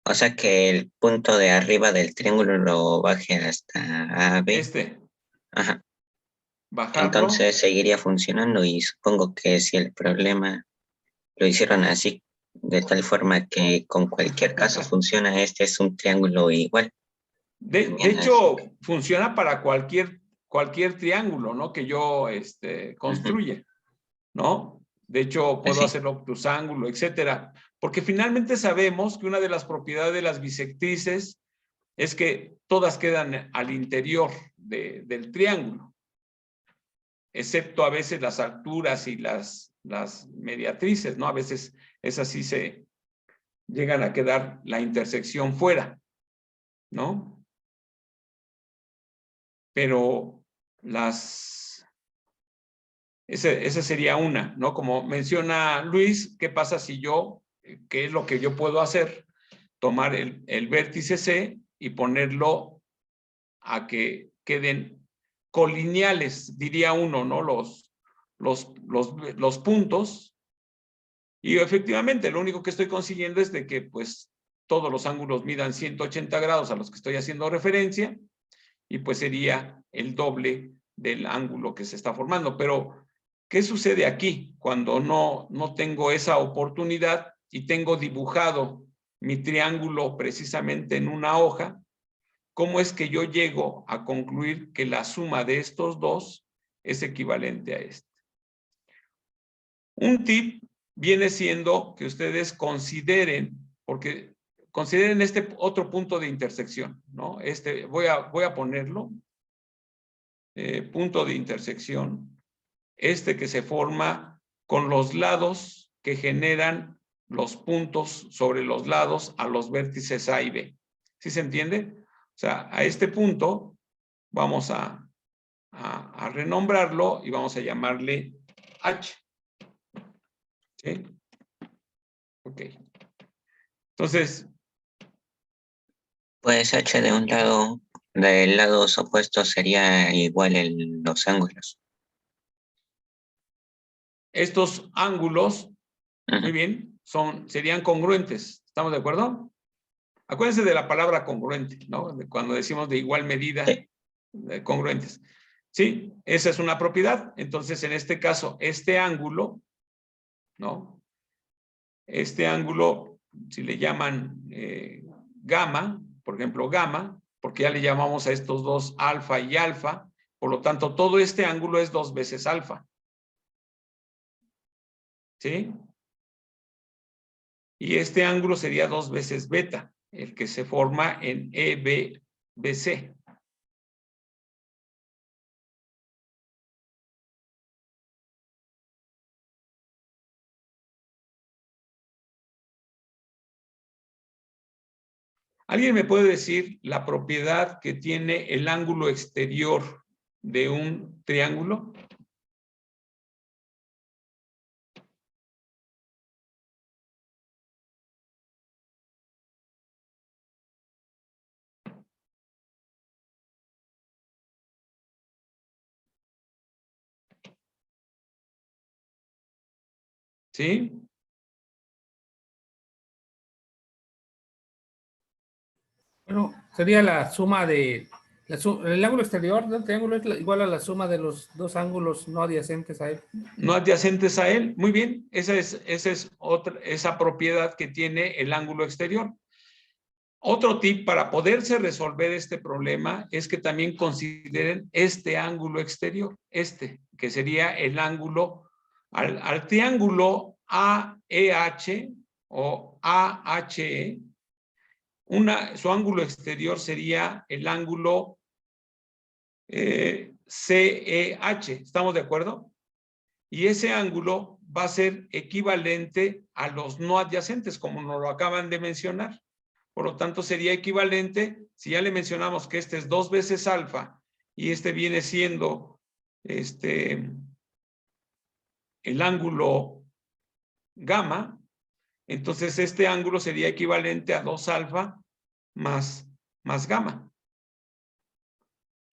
O sea que el punto de arriba del triángulo lo baje hasta AB. Ajá. Bajarlo. Entonces seguiría funcionando y supongo que si el problema lo hicieron así, de tal forma que con cualquier caso funciona, este es un triángulo igual. De hecho, funciona para cualquier triángulo, ¿no? Que yo construya, ¿no? De hecho, puedo hacer obtusángulo, etcétera. Porque finalmente sabemos que una de las propiedades de las bisectrices es que todas quedan al interior del triángulo, excepto a veces las alturas y las mediatrices, ¿no? A veces esas sí se llegan a quedar la intersección fuera, ¿no? Pero esa sería una, ¿no? Como menciona Luis, ¿qué pasa si yo, qué es lo que yo puedo hacer? Tomar el vértice C y ponerlo a que queden colineales, diría uno, ¿no? Los puntos. Y efectivamente, lo único que estoy consiguiendo es de que, pues, todos los ángulos midan 180 grados a los que estoy haciendo referencia, y pues sería el doble del ángulo que se está formando. Pero, ¿qué sucede aquí cuando no tengo esa oportunidad y tengo dibujado mi triángulo precisamente en una hoja? ¿Cómo es que yo llego a concluir que la suma de estos dos es equivalente a este? Un tip viene siendo que ustedes consideren, porque consideren este otro punto de intersección, ¿no? Voy a ponerlo, punto de intersección, que se forma con los lados que generan los puntos sobre los lados a los vértices A y B. ¿Sí se entiende? O sea, a este punto vamos a renombrarlo y vamos a llamarle H. ¿Sí? Ok. Entonces, pues H de un lado, de lados opuestos sería igual en los ángulos. estos ángulos, muy bien, serían congruentes. ¿Estamos de acuerdo? Acuérdense de la palabra congruente, ¿no? Cuando decimos de igual medida, congruentes. Sí, esa es una propiedad. Entonces, en este caso, este ángulo, ¿no? Este ángulo, si le llaman gamma, por ejemplo, gamma, porque ya le llamamos a estos dos alfa y alfa, por lo tanto, todo este ángulo es 2 veces alfa. ¿Sí? Y este ángulo sería 2 veces beta, el que se forma en EBBC. ¿Alguien me puede decir la propiedad que tiene el ángulo exterior de un triángulo? ¿Sí? Bueno, sería la suma de... el ángulo exterior del triángulo es igual a la suma de los dos ángulos no adyacentes a él. No adyacentes a él. Muy bien, esa propiedad que tiene el ángulo exterior. Otro tip para poderse resolver este problema es que también consideren este ángulo exterior, que sería el ángulo al triángulo AEH o AHE. Su ángulo exterior sería el ángulo CEH. ¿Estamos de acuerdo? Y ese ángulo va a ser equivalente a los no adyacentes, como nos lo acaban de mencionar. Por lo tanto, sería equivalente, si ya le mencionamos que este es 2 veces alfa y este viene siendo el ángulo gamma, entonces este ángulo sería equivalente a 2 alfa más gamma.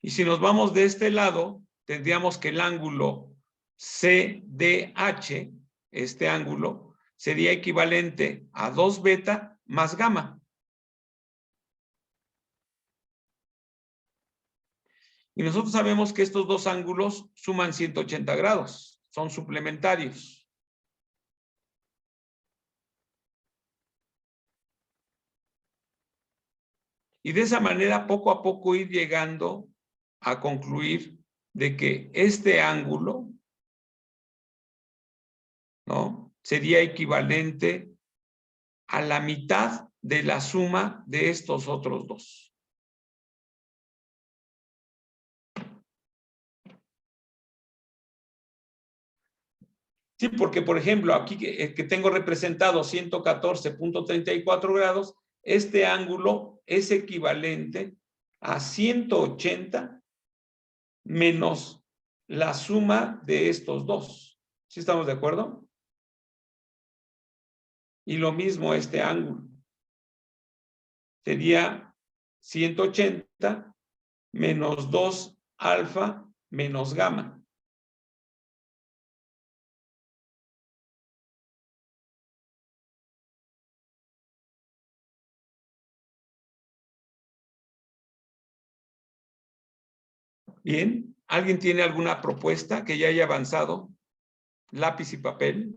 Y si nos vamos de este lado, tendríamos que el ángulo CDH, este ángulo, sería equivalente a 2 beta más gamma. Y nosotros sabemos que estos dos ángulos suman 180 grados, son suplementarios. Y de esa manera, poco a poco ir llegando a concluir de que este ángulo, ¿no?, sería equivalente a la mitad de la suma de estos otros dos. Sí, porque por ejemplo, aquí que tengo representado 114.34 grados, este ángulo es equivalente a 180 menos la suma de estos dos. ¿Sí estamos de acuerdo? Y lo mismo este ángulo. Sería 180 menos 2 alfa menos gamma. Bien, ¿alguien tiene alguna propuesta que ya haya avanzado? Lápiz y papel.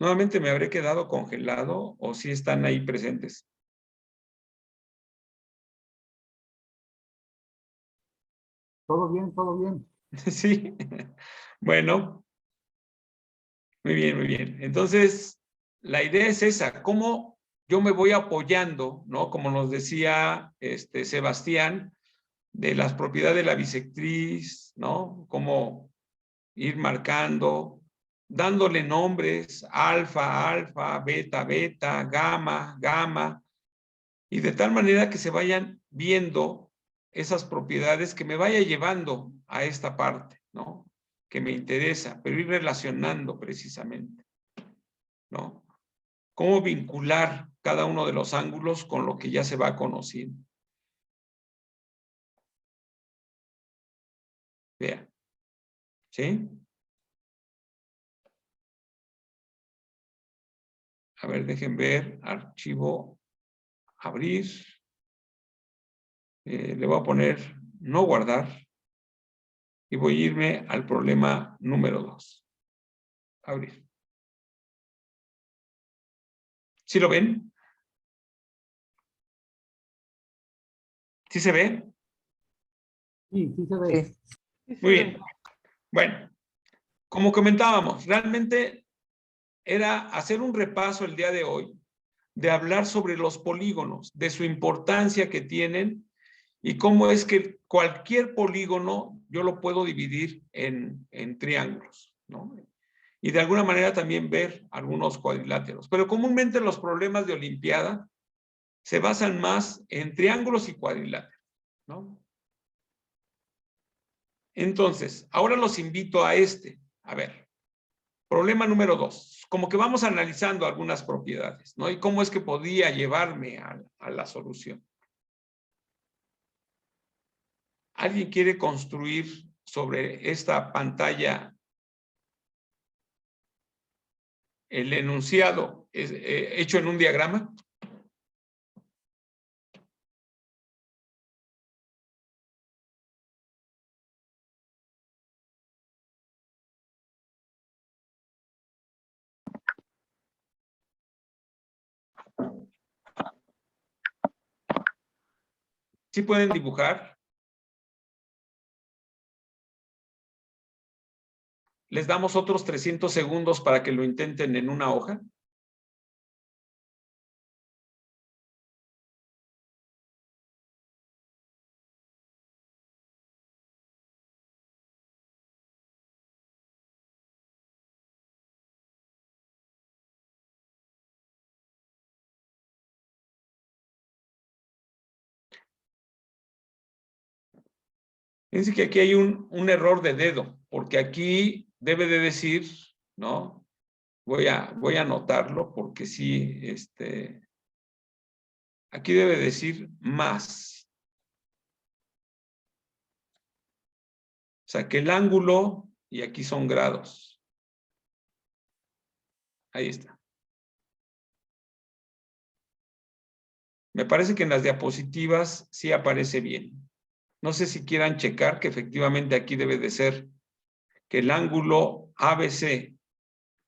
Nuevamente me habré quedado congelado o si están ahí presentes. Todo bien, todo bien. Sí. Bueno, muy bien, muy bien. Entonces, la idea es esa, cómo yo me voy apoyando, ¿no? Como nos decía Sebastián, de las propiedades de la bisectriz, ¿no? Cómo ir marcando, dándole nombres, alfa, alfa, beta, beta, gamma, gamma, y de tal manera que se vayan viendo esas propiedades que me vaya llevando a esta parte, ¿no?, que me interesa, pero ir relacionando precisamente, ¿no? Cómo vincular cada uno de los ángulos con lo que ya se va conociendo. Vean. ¿Sí? A ver, dejen ver, archivo, abrir. Le voy a poner no guardar y voy a irme al problema número 2. Abrir. ¿Sí lo ven? ¿Sí se ve? Sí, sí se ve. Sí. Muy bien. Bueno, como comentábamos, realmente era hacer un repaso el día de hoy de hablar sobre los polígonos, de su importancia que tienen y cómo es que cualquier polígono yo lo puedo dividir en triángulos, ¿no? Y de alguna manera también ver algunos cuadriláteros. Pero comúnmente los problemas de Olimpiada se basan más en triángulos y cuadriláteros, ¿no? Entonces, ahora los invito a este. A ver, problema número 2. Como que vamos analizando algunas propiedades, ¿no? Y cómo es que podía llevarme a la solución. ¿Alguien quiere construir sobre esta pantalla el enunciado hecho en un diagrama? ¿Sí pueden dibujar? Les damos otros 300 segundos para que lo intenten en una hoja. Fíjense que aquí hay un error de dedo, porque aquí debe de decir, ¿no? Voy a anotarlo porque sí, aquí debe decir más. O sea, que el ángulo, y aquí son grados. Ahí está. Me parece que en las diapositivas sí aparece bien. No sé si quieran checar que efectivamente aquí debe de ser que el ángulo ABC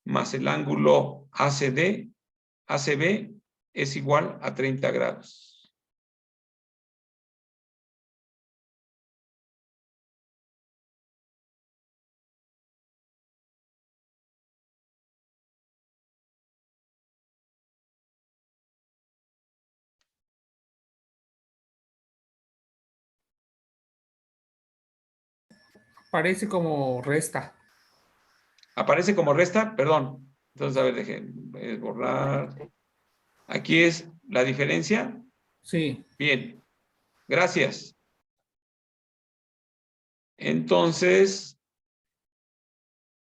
más el ángulo ACB es igual a 30 grados. Parece como resta. ¿Aparece como resta? Perdón. Entonces, a ver, dejen borrar. Aquí es la diferencia. Sí. Bien. Gracias. Entonces,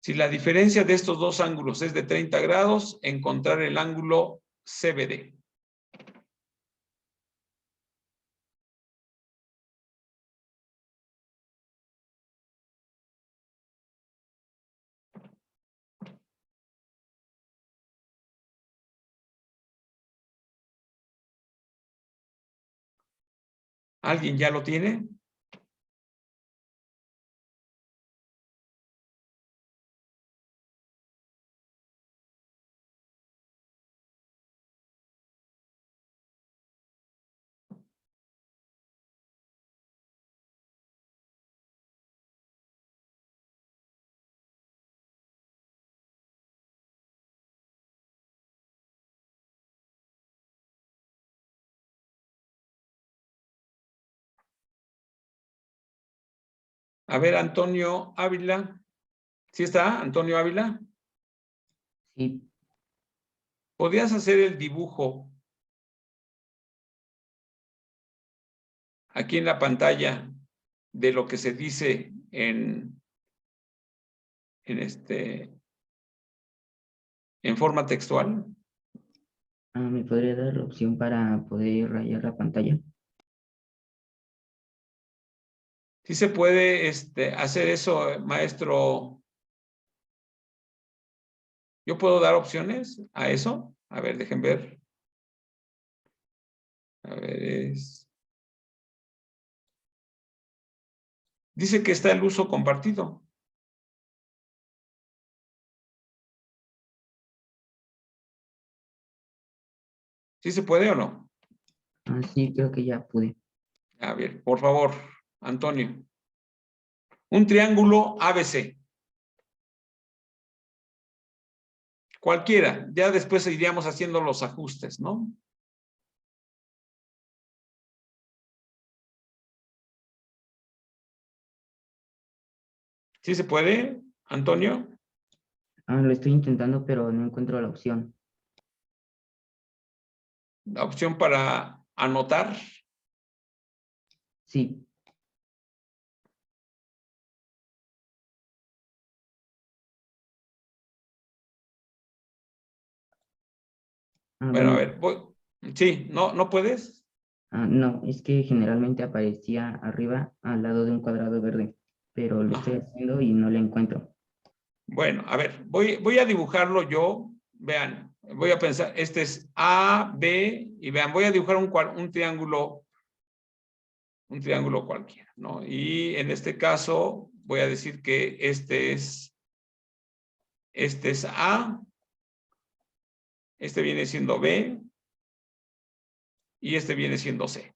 si la diferencia de estos dos ángulos es de 30 grados, encontrar el ángulo CBD. ¿Alguien ya lo tiene? A ver, Antonio Ávila. ¿Sí está, Antonio Ávila? Sí, ¿Podrías hacer el dibujo aquí en la pantalla de lo que se dice en forma textual? ¿me podría dar la opción para poder rayar la pantalla? ¿Sí se puede hacer eso, maestro? ¿Yo puedo dar opciones a eso? A ver, dejen ver. A ver, dice que está el uso compartido. ¿Sí se puede o no? Sí, creo que ya pude. A ver, por favor, Antonio. Un triángulo ABC. Cualquiera. Ya después iríamos haciendo los ajustes, ¿no? ¿Sí se puede, Antonio? Lo estoy intentando, pero no encuentro la opción. La opción para anotar. Sí. Bueno, a ver, sí, ¿no puedes? No, es que generalmente aparecía arriba al lado de un cuadrado verde, pero lo estoy haciendo y no lo encuentro. Bueno, a ver, voy a dibujarlo yo. Vean, voy a pensar, este es A, B, y vean, voy a dibujar un triángulo cualquiera, ¿no? Y en este caso voy a decir que este es A, este viene siendo B, y este viene siendo C.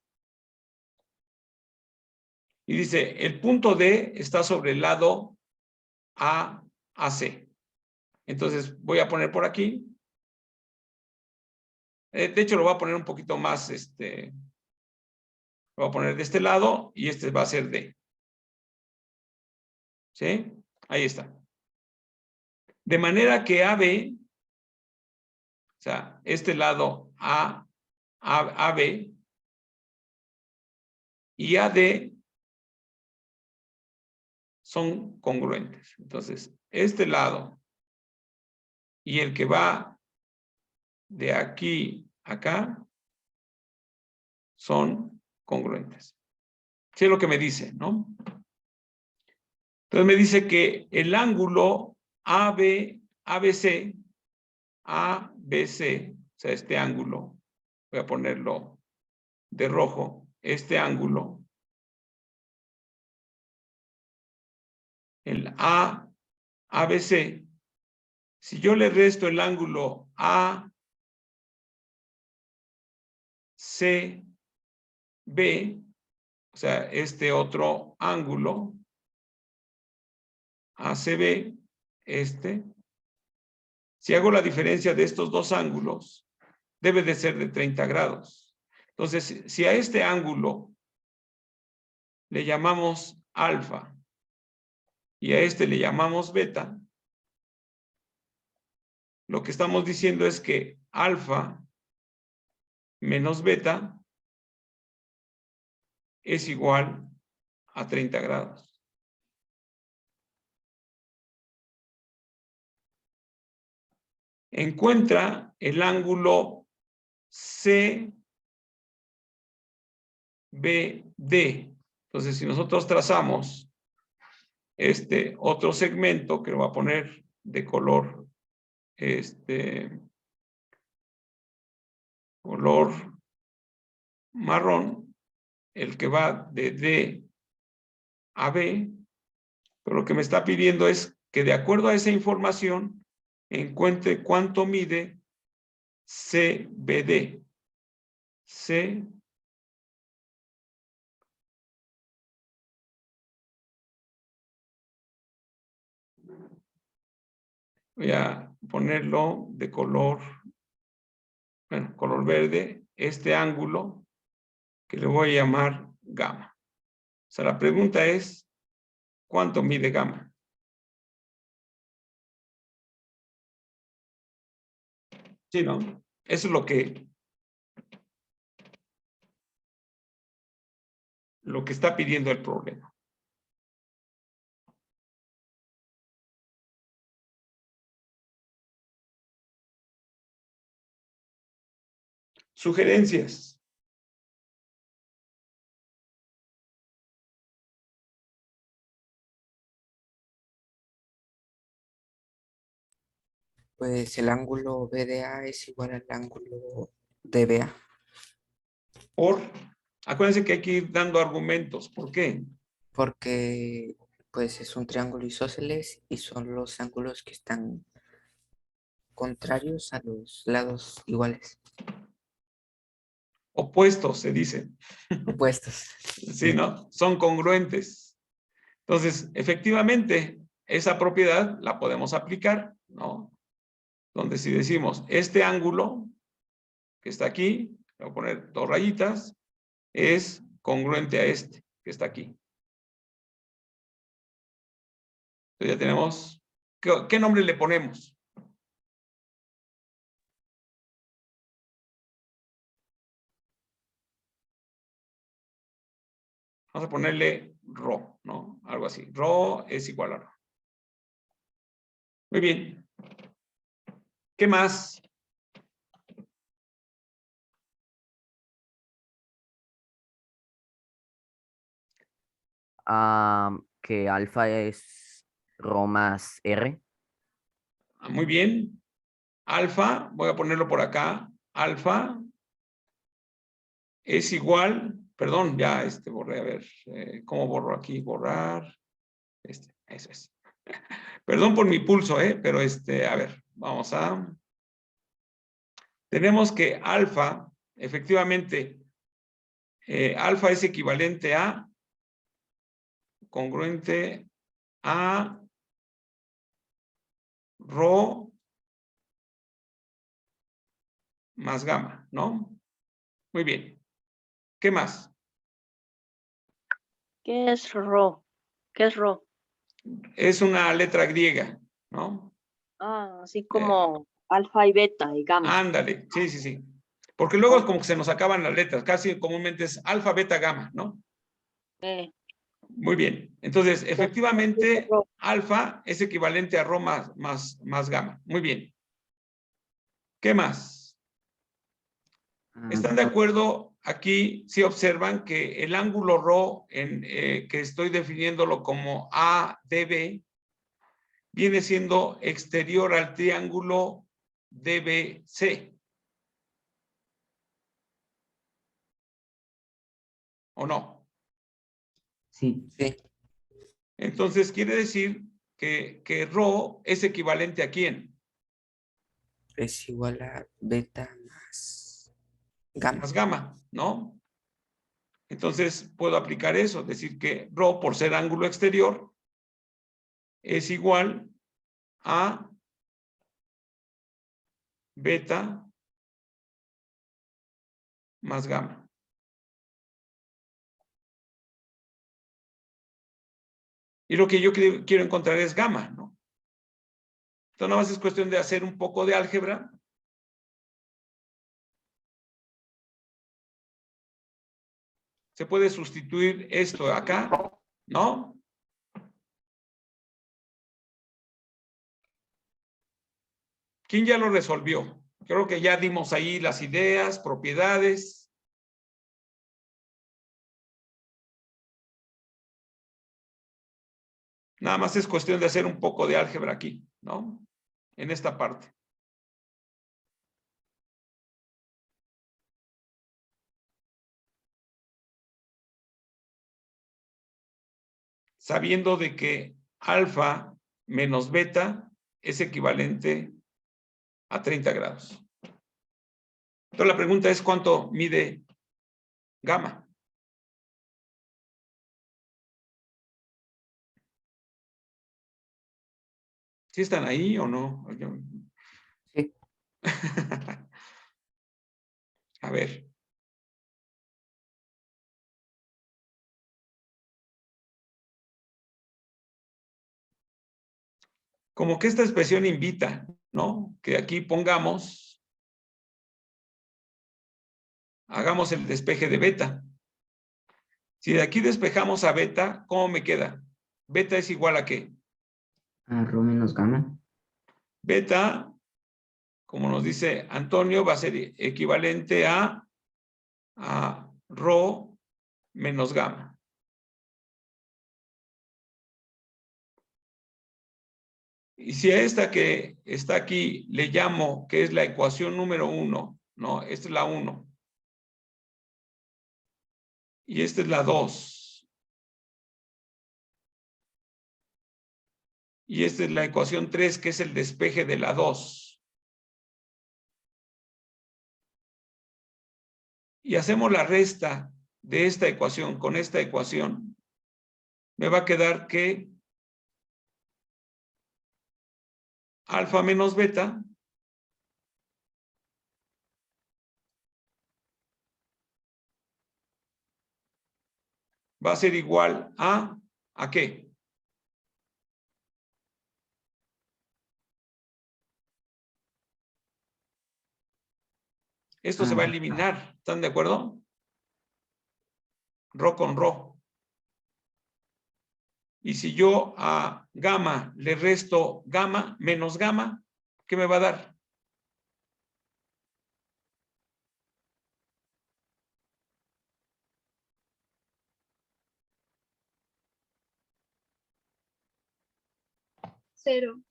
Y dice, el punto D está sobre el lado AC. Entonces voy a poner por aquí. De hecho, lo voy a poner un poquito más, lo voy a poner de este lado y este va a ser D. ¿Sí? Ahí está. De manera que AB, o sea, este lado AB y AD son congruentes. Entonces, este lado y el que va de aquí a acá son congruentes. Sí es lo que me dice, ¿no? Entonces me dice que el ángulo ABC, o sea, este ángulo, voy a ponerlo de rojo, este ángulo, el ABC, si yo le resto el ángulo ACB, o sea, este otro ángulo, ACB, si hago la diferencia de estos dos ángulos, debe de ser de 30 grados. Entonces, si a este ángulo le llamamos alfa y a este le llamamos beta, lo que estamos diciendo es que alfa menos beta es igual a 30 grados. Encuentra el ángulo CBD. Entonces, si nosotros trazamos este otro segmento, que lo voy a poner de color, color marrón, el que va de D a B, pero lo que me está pidiendo es que de acuerdo a esa información encuentre cuánto mide CBD. Voy a ponerlo de color, bueno, color verde, este ángulo que le voy a llamar gamma. O sea, la pregunta es, ¿cuánto mide gamma? Sí, ¿no? Eso es lo que está pidiendo el problema. Sugerencias. Pues el ángulo BDA es igual al ángulo DBA. Acuérdense que hay que ir dando argumentos. ¿Por qué? Porque pues es un triángulo isósceles y son los ángulos que están contrarios a los lados iguales. Opuestos, se dice. Opuestos. Sí, ¿no? Son congruentes. Entonces, efectivamente, esa propiedad la podemos aplicar, ¿no? Donde si decimos, este ángulo que está aquí, voy a poner 2 rayitas, es congruente a este que está aquí. Entonces ya tenemos, ¿qué nombre le ponemos? Vamos a ponerle ρ, ¿no? Algo así. Ρ es igual a ρ. Muy bien. ¿Qué más? Que alfa es rho más r. Muy bien. Alfa, voy a ponerlo por acá. Alfa es igual, perdón, ya borré, a ver, ¿cómo borro aquí? Borrar. Eso es. Perdón por mi pulso, pero a ver, vamos a. Tenemos que alfa, efectivamente, alfa es equivalente a, congruente a rho más gamma, ¿no? Muy bien. ¿Qué más? ¿Qué es rho? ¿Qué es rho? Es una letra griega, ¿no? Así como alfa y beta y gamma. Ándale, sí, sí, sí. Porque luego es como que se nos acaban las letras. Casi comúnmente es alfa, beta, gamma, ¿no? Muy bien. Entonces, efectivamente, alfa es equivalente a rho más gamma. Muy bien. ¿Qué más? ¿Están de acuerdo aquí? Si observan que el ángulo rho, que estoy definiéndolo como ADB, viene siendo exterior al triángulo DBC. ¿O no? Sí. Sí. Entonces, quiere decir que rho es equivalente a ¿quién? Es igual a beta más gamma. Más gamma, ¿no? Entonces, puedo aplicar eso, decir que rho, por ser ángulo exterior, es igual a beta más gamma. Y lo que yo quiero encontrar es gamma, ¿no? Entonces, nada más es cuestión de hacer un poco de álgebra. Se puede sustituir esto acá, ¿no? ¿Quién ya lo resolvió? Creo que ya dimos ahí las ideas, propiedades. Nada más es cuestión de hacer un poco de álgebra aquí, ¿no? En esta parte. Sabiendo de que alfa menos beta es equivalente a 30 grados. Entonces la pregunta es ¿cuánto mide gamma? ¿Sí están ahí o no? Sí. A ver. Como que esta expresión invita, ¿no? Que aquí pongamos, hagamos el despeje de beta. Si de aquí despejamos a beta, ¿cómo me queda? Beta es igual a ¿qué? A rho menos gamma. Beta, como nos dice Antonio, va a ser equivalente a rho menos gamma. Y si a esta que está aquí le llamo, que es la ecuación número 1, no, esta es la 1. Y esta es la 2. Y esta es la ecuación 3, que es el despeje de la 2. Y hacemos la resta de esta ecuación con esta ecuación. me va a quedar que alfa menos beta va a ser igual ¿a qué? Esto se va a eliminar, ¿están de acuerdo? Rho con rho. Y si yo a gamma le resto gamma menos gamma, ¿qué me va a dar? Cero.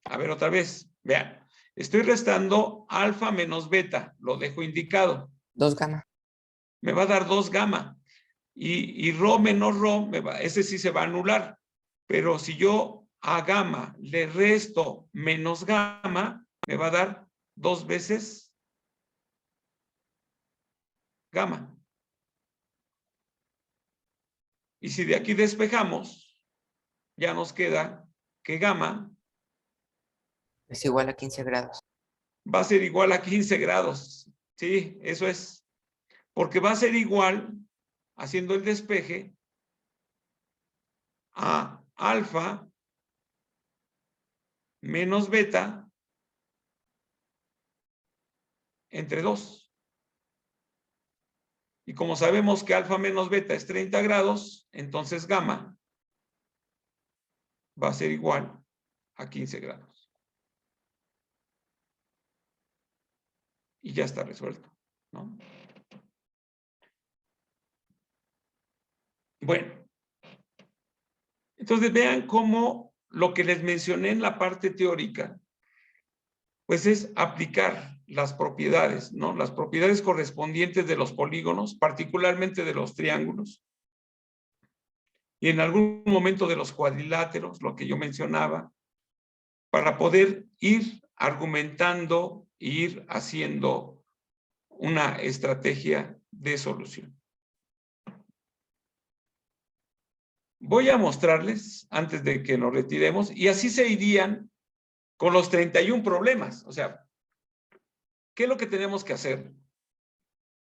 A ver, otra vez. Vean, estoy restando alfa menos beta. Lo dejo indicado. 2 gamma. Me va a dar 2 gamma. Y rho menos rho, ese sí se va a anular. Pero si yo a gamma le resto menos gamma, me va a dar 2 veces gamma. Y si de aquí despejamos, ya nos queda que gamma Es igual a 15 grados. va a ser igual a 15 grados. Sí, eso es. Porque va a ser igual, haciendo el despeje, a alfa menos beta entre 2. Y como sabemos que alfa menos beta es 30 grados, entonces gamma va a ser igual a 15 grados. Y ya está resuelto, ¿no? Bueno, entonces vean cómo lo que les mencioné en la parte teórica, pues es aplicar las propiedades, ¿no? Las propiedades correspondientes de los polígonos, particularmente de los triángulos, y en algún momento de los cuadriláteros, lo que yo mencionaba, para poder ir argumentando e ir haciendo una estrategia de solución. Voy a mostrarles, antes de que nos retiremos, y así se irían con los 31 problemas. O sea, ¿qué es lo que tenemos que hacer?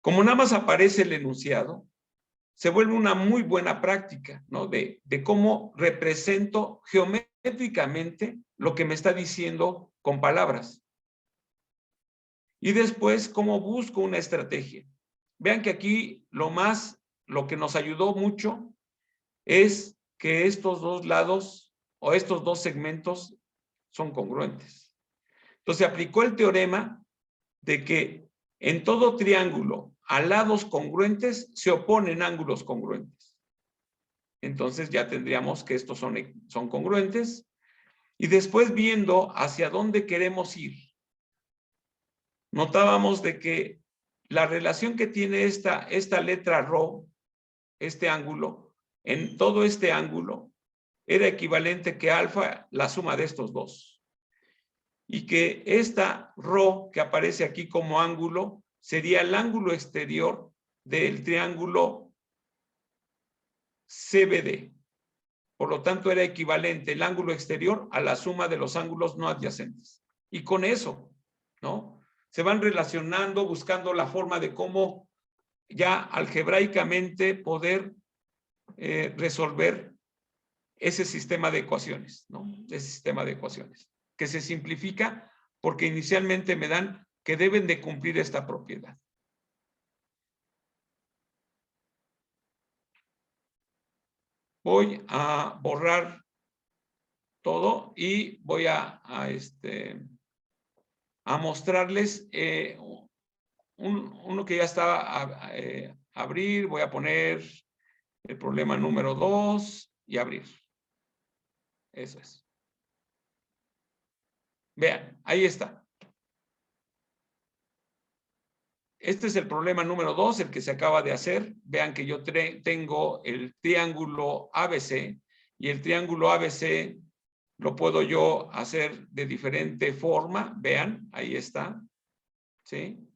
Como nada más aparece el enunciado, se vuelve una muy buena práctica, ¿no? De cómo represento geométricamente lo que me está diciendo con palabras. Y después, cómo busco una estrategia. Vean que aquí lo que nos ayudó mucho es que estos dos lados o estos dos segmentos son congruentes. Entonces, aplicó el teorema de que en todo triángulo a lados congruentes se oponen ángulos congruentes. Entonces ya tendríamos que estos son congruentes. Y después, viendo hacia dónde queremos ir, notábamos de que la relación que tiene esta letra rho, este ángulo, en todo este ángulo, era equivalente que alfa, la suma de estos dos. Y que esta rho que aparece aquí como ángulo sería el ángulo exterior del triángulo CBD. Por lo tanto, era equivalente el ángulo exterior a la suma de los ángulos no adyacentes. Y con eso, ¿no? Se van relacionando, buscando la forma de cómo ya algebraicamente poder resolver ese sistema de ecuaciones, ¿no? Ese sistema de ecuaciones, que se simplifica porque inicialmente me dan que deben de cumplir esta propiedad. Voy a borrar todo y voy a mostrarles uno que ya estaba a abrir. Voy a poner el problema número 2 y abrir. Eso es. Vean, ahí está. Este es el problema número 2, el que se acaba de hacer. Vean que yo tengo el triángulo ABC y el triángulo ABC lo puedo yo hacer de diferente forma. Vean, ahí está. ¿Sí?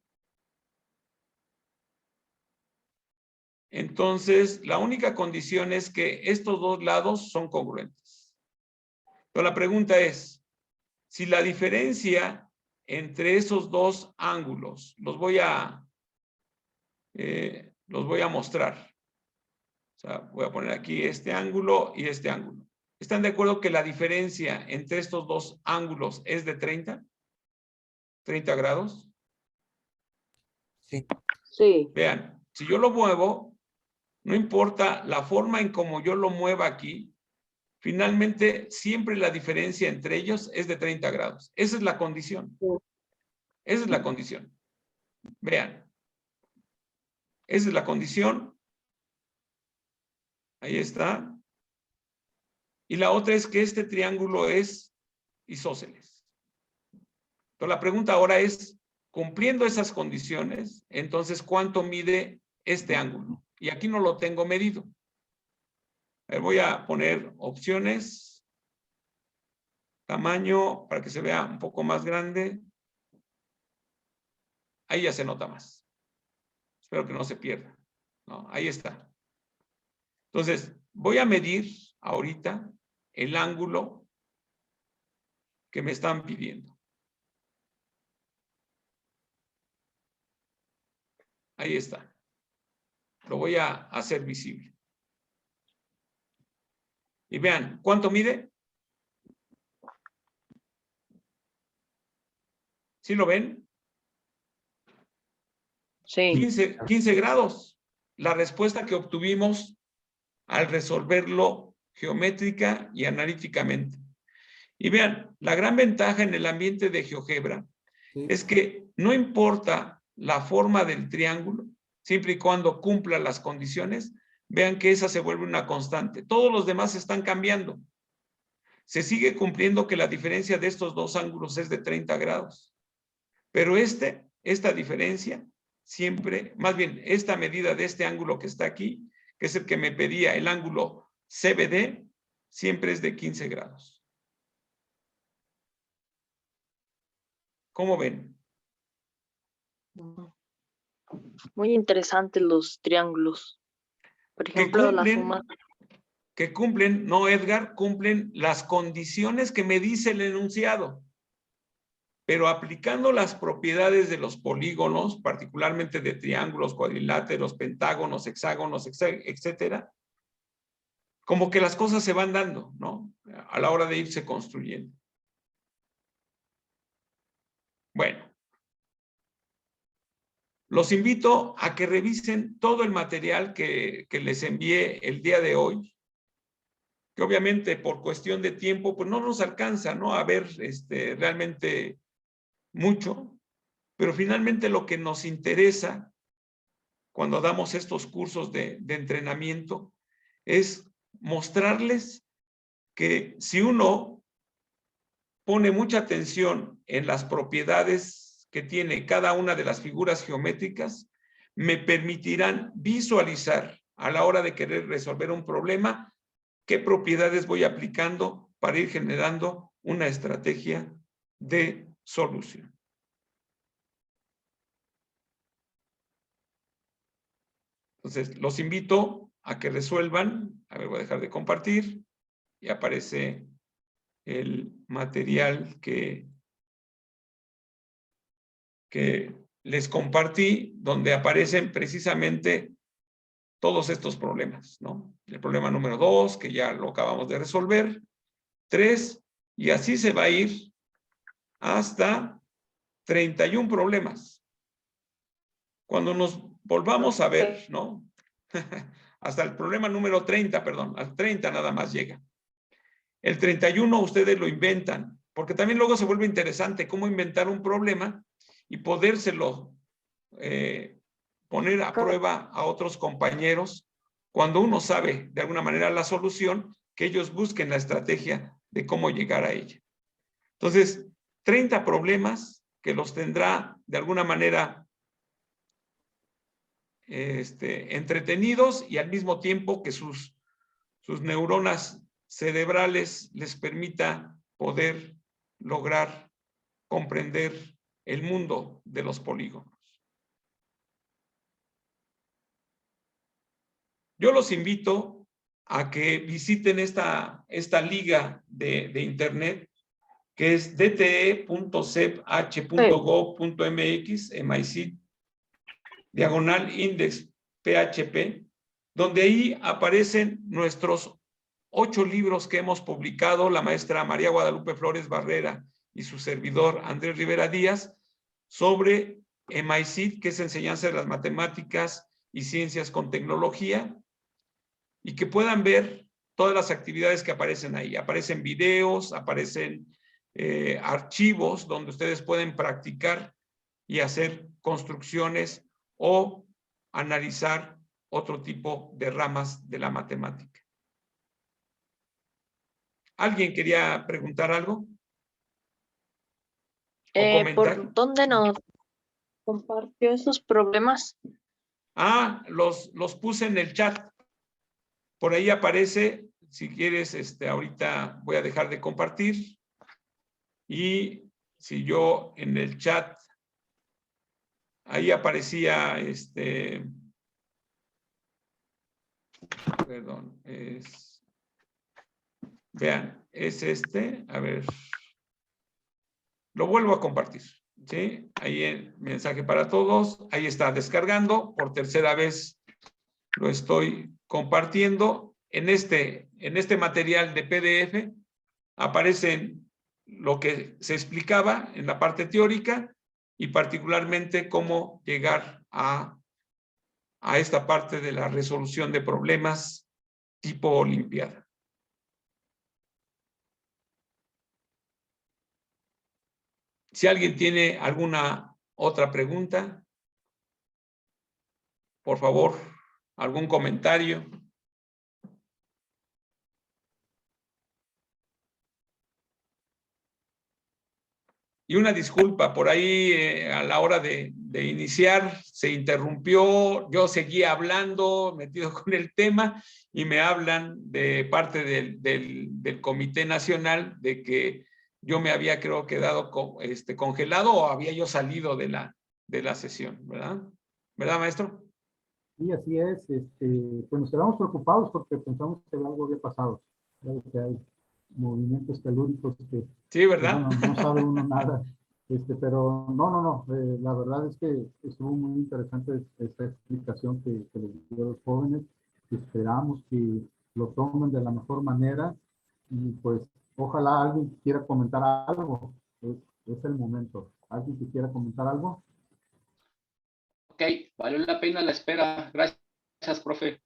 entonces la única condición es que estos dos lados son congruentes. Pero la pregunta es, si la diferencia entre esos dos ángulos, los voy a mostrar. O sea, voy a poner aquí este ángulo y este ángulo. ¿Están de acuerdo que la diferencia entre estos dos ángulos es de 30 grados? Sí. Sí. Vean, si yo lo muevo, no importa la forma en cómo yo lo mueva aquí, finalmente siempre la diferencia entre ellos es de 30 grados. Esa es la condición. Esa es la condición. Vean. Esa es la condición. Ahí está. Y la otra es que este triángulo es isósceles. Entonces la pregunta ahora es, cumpliendo esas condiciones, entonces, ¿cuánto mide este ángulo? Y aquí no lo tengo medido. Voy a poner opciones, tamaño, para que se vea un poco más grande. Ahí ya se nota más. Espero que no se pierda. No, ahí está. Entonces, voy a medir ahorita el ángulo que me están pidiendo. Ahí está. Lo voy a hacer visible. Y vean, ¿cuánto mide? ¿Sí lo ven? Sí. 15 grados. La respuesta que obtuvimos al resolverlo geométrica y analíticamente. Y vean, la gran ventaja en el ambiente de GeoGebra es que no importa la forma del triángulo, siempre y cuando cumpla las condiciones, vean que esa se vuelve una constante. Todos los demás están cambiando. Se sigue cumpliendo que la diferencia de estos dos ángulos es de 30 grados. Pero esta diferencia siempre, más bien esta medida de este ángulo que está aquí, que es el que me pedía el ángulo CBD, siempre es de 15 grados. ¿Cómo ven? Muy interesantes los triángulos. Por ejemplo, la suma. Que cumplen, no Edgar, cumplen las condiciones que me dice el enunciado. Pero aplicando las propiedades de los polígonos, particularmente de triángulos, cuadriláteros, pentágonos, hexágonos, etcétera, como que las cosas se van dando, ¿no? A la hora de irse construyendo. Bueno. Los invito a que revisen todo el material que les envié el día de hoy, que obviamente por cuestión de tiempo, pues no nos alcanza, ¿no? A ver realmente mucho, pero finalmente lo que nos interesa cuando damos estos cursos de entrenamiento es mostrarles que si uno pone mucha atención en las propiedades que tiene cada una de las figuras geométricas, me permitirán visualizar a la hora de querer resolver un problema qué propiedades voy aplicando para ir generando una estrategia de solución. Entonces, los invito a que resuelvan. A ver, voy a dejar de compartir y aparece el material que les compartí, donde aparecen precisamente todos estos problemas, ¿no? El problema número 2, que ya lo acabamos de resolver, 3, y así se va a ir hasta 31 problemas. Cuando nos volvamos a ver, ¿no? Hasta el problema número 30, perdón, al 30 nada más llega. El 31 ustedes lo inventan, porque también luego se vuelve interesante cómo inventar un problema y podérselo poner a prueba a otros compañeros cuando uno sabe de alguna manera la solución, que ellos busquen la estrategia de cómo llegar a ella. Entonces, 30 problemas que los tendrá de alguna manera entretenidos y al mismo tiempo que sus neuronas cerebrales les permita poder lograr comprender el mundo de los polígonos. Yo los invito a que visiten esta liga de internet, que es dte.ceph.gov.mx, MySeed, /index PHP, donde ahí aparecen nuestros 8 libros que hemos publicado, la maestra María Guadalupe Flores Barrera y su servidor Andrés Rivera Díaz, sobre MySeed, que es enseñanza de las matemáticas y ciencias con tecnología, y que puedan ver todas las actividades que aparecen ahí. Aparecen videos, aparecen archivos donde ustedes pueden practicar y hacer construcciones o analizar otro tipo de ramas de la matemática. ¿Alguien quería preguntar algo? ¿O comentar? ¿Por dónde nos compartió esos problemas? Ah, los puse en el chat. Por ahí aparece, si quieres, ahorita voy a dejar de compartir. Y si yo en el chat, ahí aparecía, perdón, vean, es a ver, lo vuelvo a compartir, ¿sí? Ahí el mensaje para todos, ahí está descargando, por tercera vez lo estoy compartiendo. En este material de PDF aparecen lo que se explicaba en la parte teórica y particularmente cómo llegar a esta parte de la resolución de problemas tipo olimpiada. Si alguien tiene alguna otra pregunta, por favor, algún comentario. Y una disculpa, por ahí a la hora de iniciar se interrumpió, yo seguía hablando, metido con el tema, y me hablan de parte del Comité Nacional de que yo me había, creo, quedado congelado o había yo salido de la sesión, ¿verdad? ¿Verdad, maestro? Sí, así es. Pues nos quedamos preocupados porque pensamos que algo había pasado. Claro que hay movimientos telúricos que sí, ¿verdad? Bueno, no sabe uno nada. Pero no. La verdad es que estuvo muy interesante esta explicación que les dio a los jóvenes. Esperamos que lo tomen de la mejor manera y pues ojalá alguien quiera comentar algo. Es el momento. ¿Alguien que quiera comentar algo? Ok, valió la pena la espera. Gracias, profe.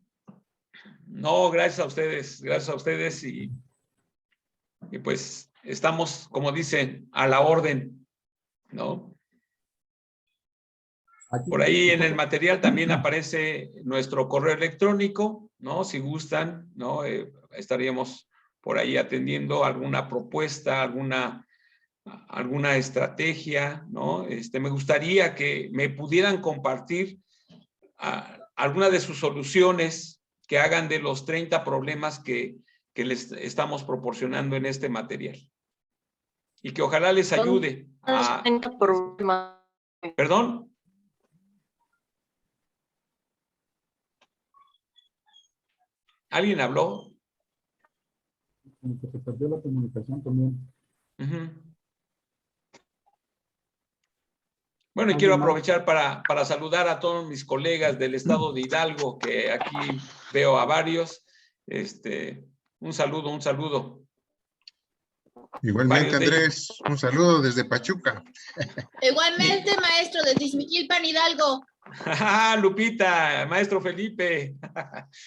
No, gracias a ustedes y pues estamos, como dicen, a la orden, ¿no? Por ahí en el material también aparece nuestro correo electrónico, ¿no? Si gustan, ¿no? Estaríamos por ahí atendiendo alguna propuesta, alguna estrategia, ¿no? Me gustaría que me pudieran compartir alguna de sus soluciones que hagan de los 30 problemas que les estamos proporcionando en este material. Y que ojalá les ayude a... ¿Perdón? ¿Alguien habló? Como que se perdió la comunicación también. Bueno, y quiero aprovechar para saludar a todos mis colegas del estado de Hidalgo, que aquí veo a varios. Un saludo. Igualmente, Andrés, un saludo desde Pachuca. Igualmente, maestro, desde Izmiquilpan, Hidalgo. Lupita, maestro Felipe.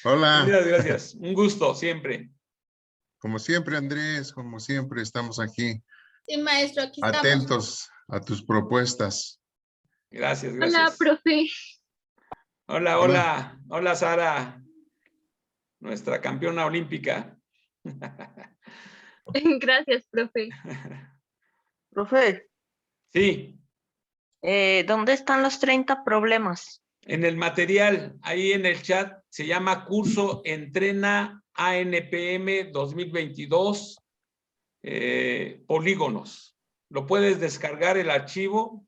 Hola. Gracias. Un gusto, siempre. Como siempre, Andrés, como siempre, estamos aquí. Sí, maestro, aquí estamos. Atentos a tus propuestas. Gracias. Hola, profe. Hola, Sara, nuestra campeona olímpica. Gracias, profe. Profe. Sí. ¿Dónde están los 30 problemas? En el material, ahí en el chat, se llama Curso Entrena ANPM 2022 Polígonos. Lo puedes descargar el archivo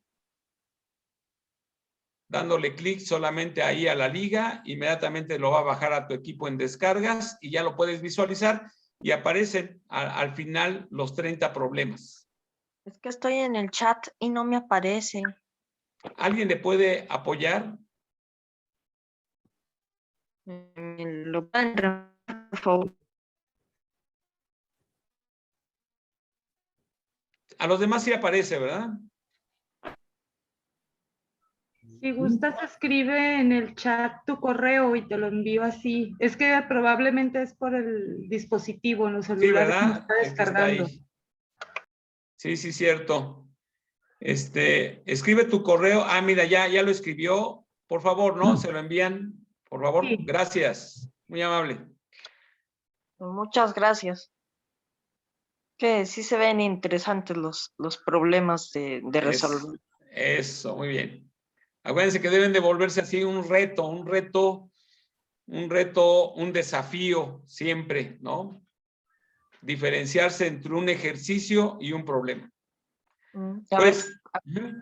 dándole clic solamente ahí a la liga, inmediatamente lo va a bajar a tu equipo en descargas y ya lo puedes visualizar y aparecen al final los 30 problemas. Es que estoy en el chat y no me aparece. ¿Alguien le puede apoyar? Lo pueden repetir, por favor. A los demás sí aparece, ¿verdad? Si gustas, escribe en el chat tu correo y te lo envío así. Es que probablemente es por el dispositivo, en los Sí, celulares que me ¿verdad? está El que está descargando. ahí. Sí, sí, cierto. Escribe tu correo. Ah, mira, ya lo escribió. Por favor, ¿no? Se lo envían. Por favor. Sí. Gracias. Muy amable. Muchas gracias. Que sí se ven interesantes los problemas de resolver. Eso, muy bien. Acuérdense que deben de volverse así un reto, un desafío siempre, ¿no? Diferenciarse entre un ejercicio y un problema. A Pues, ver,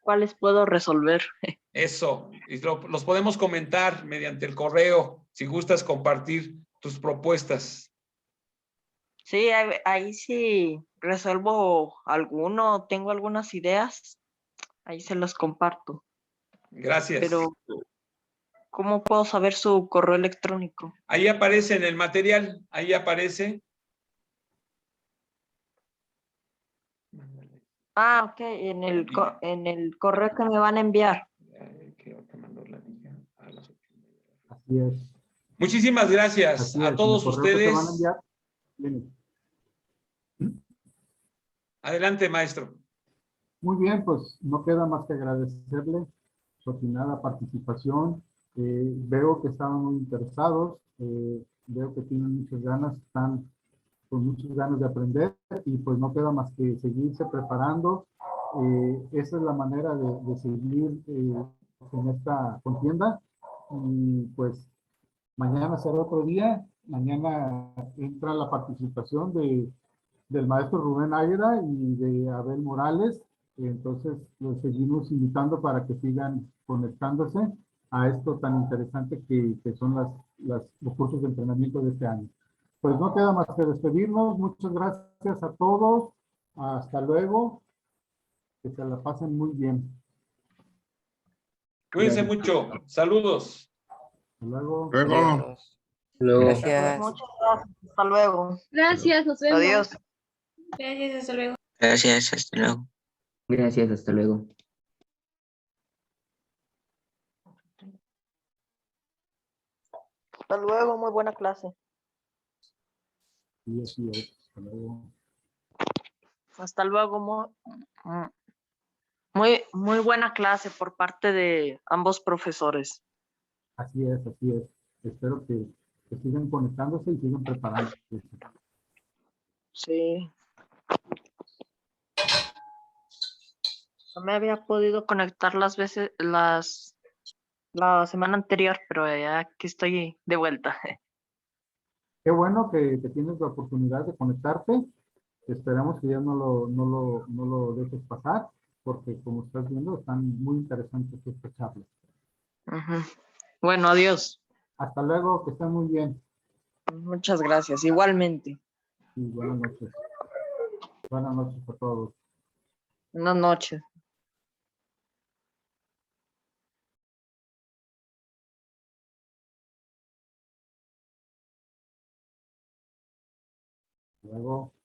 ¿cuáles puedo resolver? eso, y los podemos comentar mediante el correo, si gustas compartir tus propuestas. Sí, ahí sí resuelvo alguno, tengo algunas ideas, ahí se las comparto. Gracias. Pero, ¿cómo puedo saber su correo electrónico? Ahí aparece en el material, ahí aparece. Ah, ok, en el correo que me van a enviar. Así es. Muchísimas gracias Así a es, todos en el correo que te van a ustedes. enviar, viene. Adelante, maestro. Muy bien, pues no queda más que agradecerle su atinada participación. Veo que estaban muy interesados, veo que tienen muchas ganas, están con muchas ganas de aprender y pues no queda más que seguirse preparando. Esa es la manera de seguir en esta contienda y pues mañana será otro día. Mañana entra la participación del maestro Rubén Águeda y de Abel Morales. Entonces, los seguimos invitando para que sigan conectándose a esto tan interesante que son los cursos de entrenamiento de este año. Pues no queda más que despedirnos. Muchas gracias a todos. Hasta luego. Que se la pasen muy bien. Cuídense mucho. Saludos. Hasta luego. Luego. Gracias. Muchas gracias, hasta luego. Gracias, nos vemos. Adiós. Gracias, hasta luego. Gracias, hasta luego. Gracias, hasta luego. Hasta luego, muy buena clase. Sí, así es. Hasta luego. Hasta luego, muy buena clase por parte de ambos profesores. Así es, así es. Espero que sigan conectándose y sigan preparándose. Sí. No me había podido conectar la semana anterior, pero ya aquí estoy de vuelta. Qué bueno que tienes la oportunidad de conectarte. Esperamos que ya no lo dejes pasar, porque como estás viendo, están muy interesantes estas charlas. Ujú. Bueno, adiós. Hasta luego, que estén muy bien. Muchas gracias, igualmente. Y buenas noches. Buenas noches a todos. Buenas noches. Hasta luego.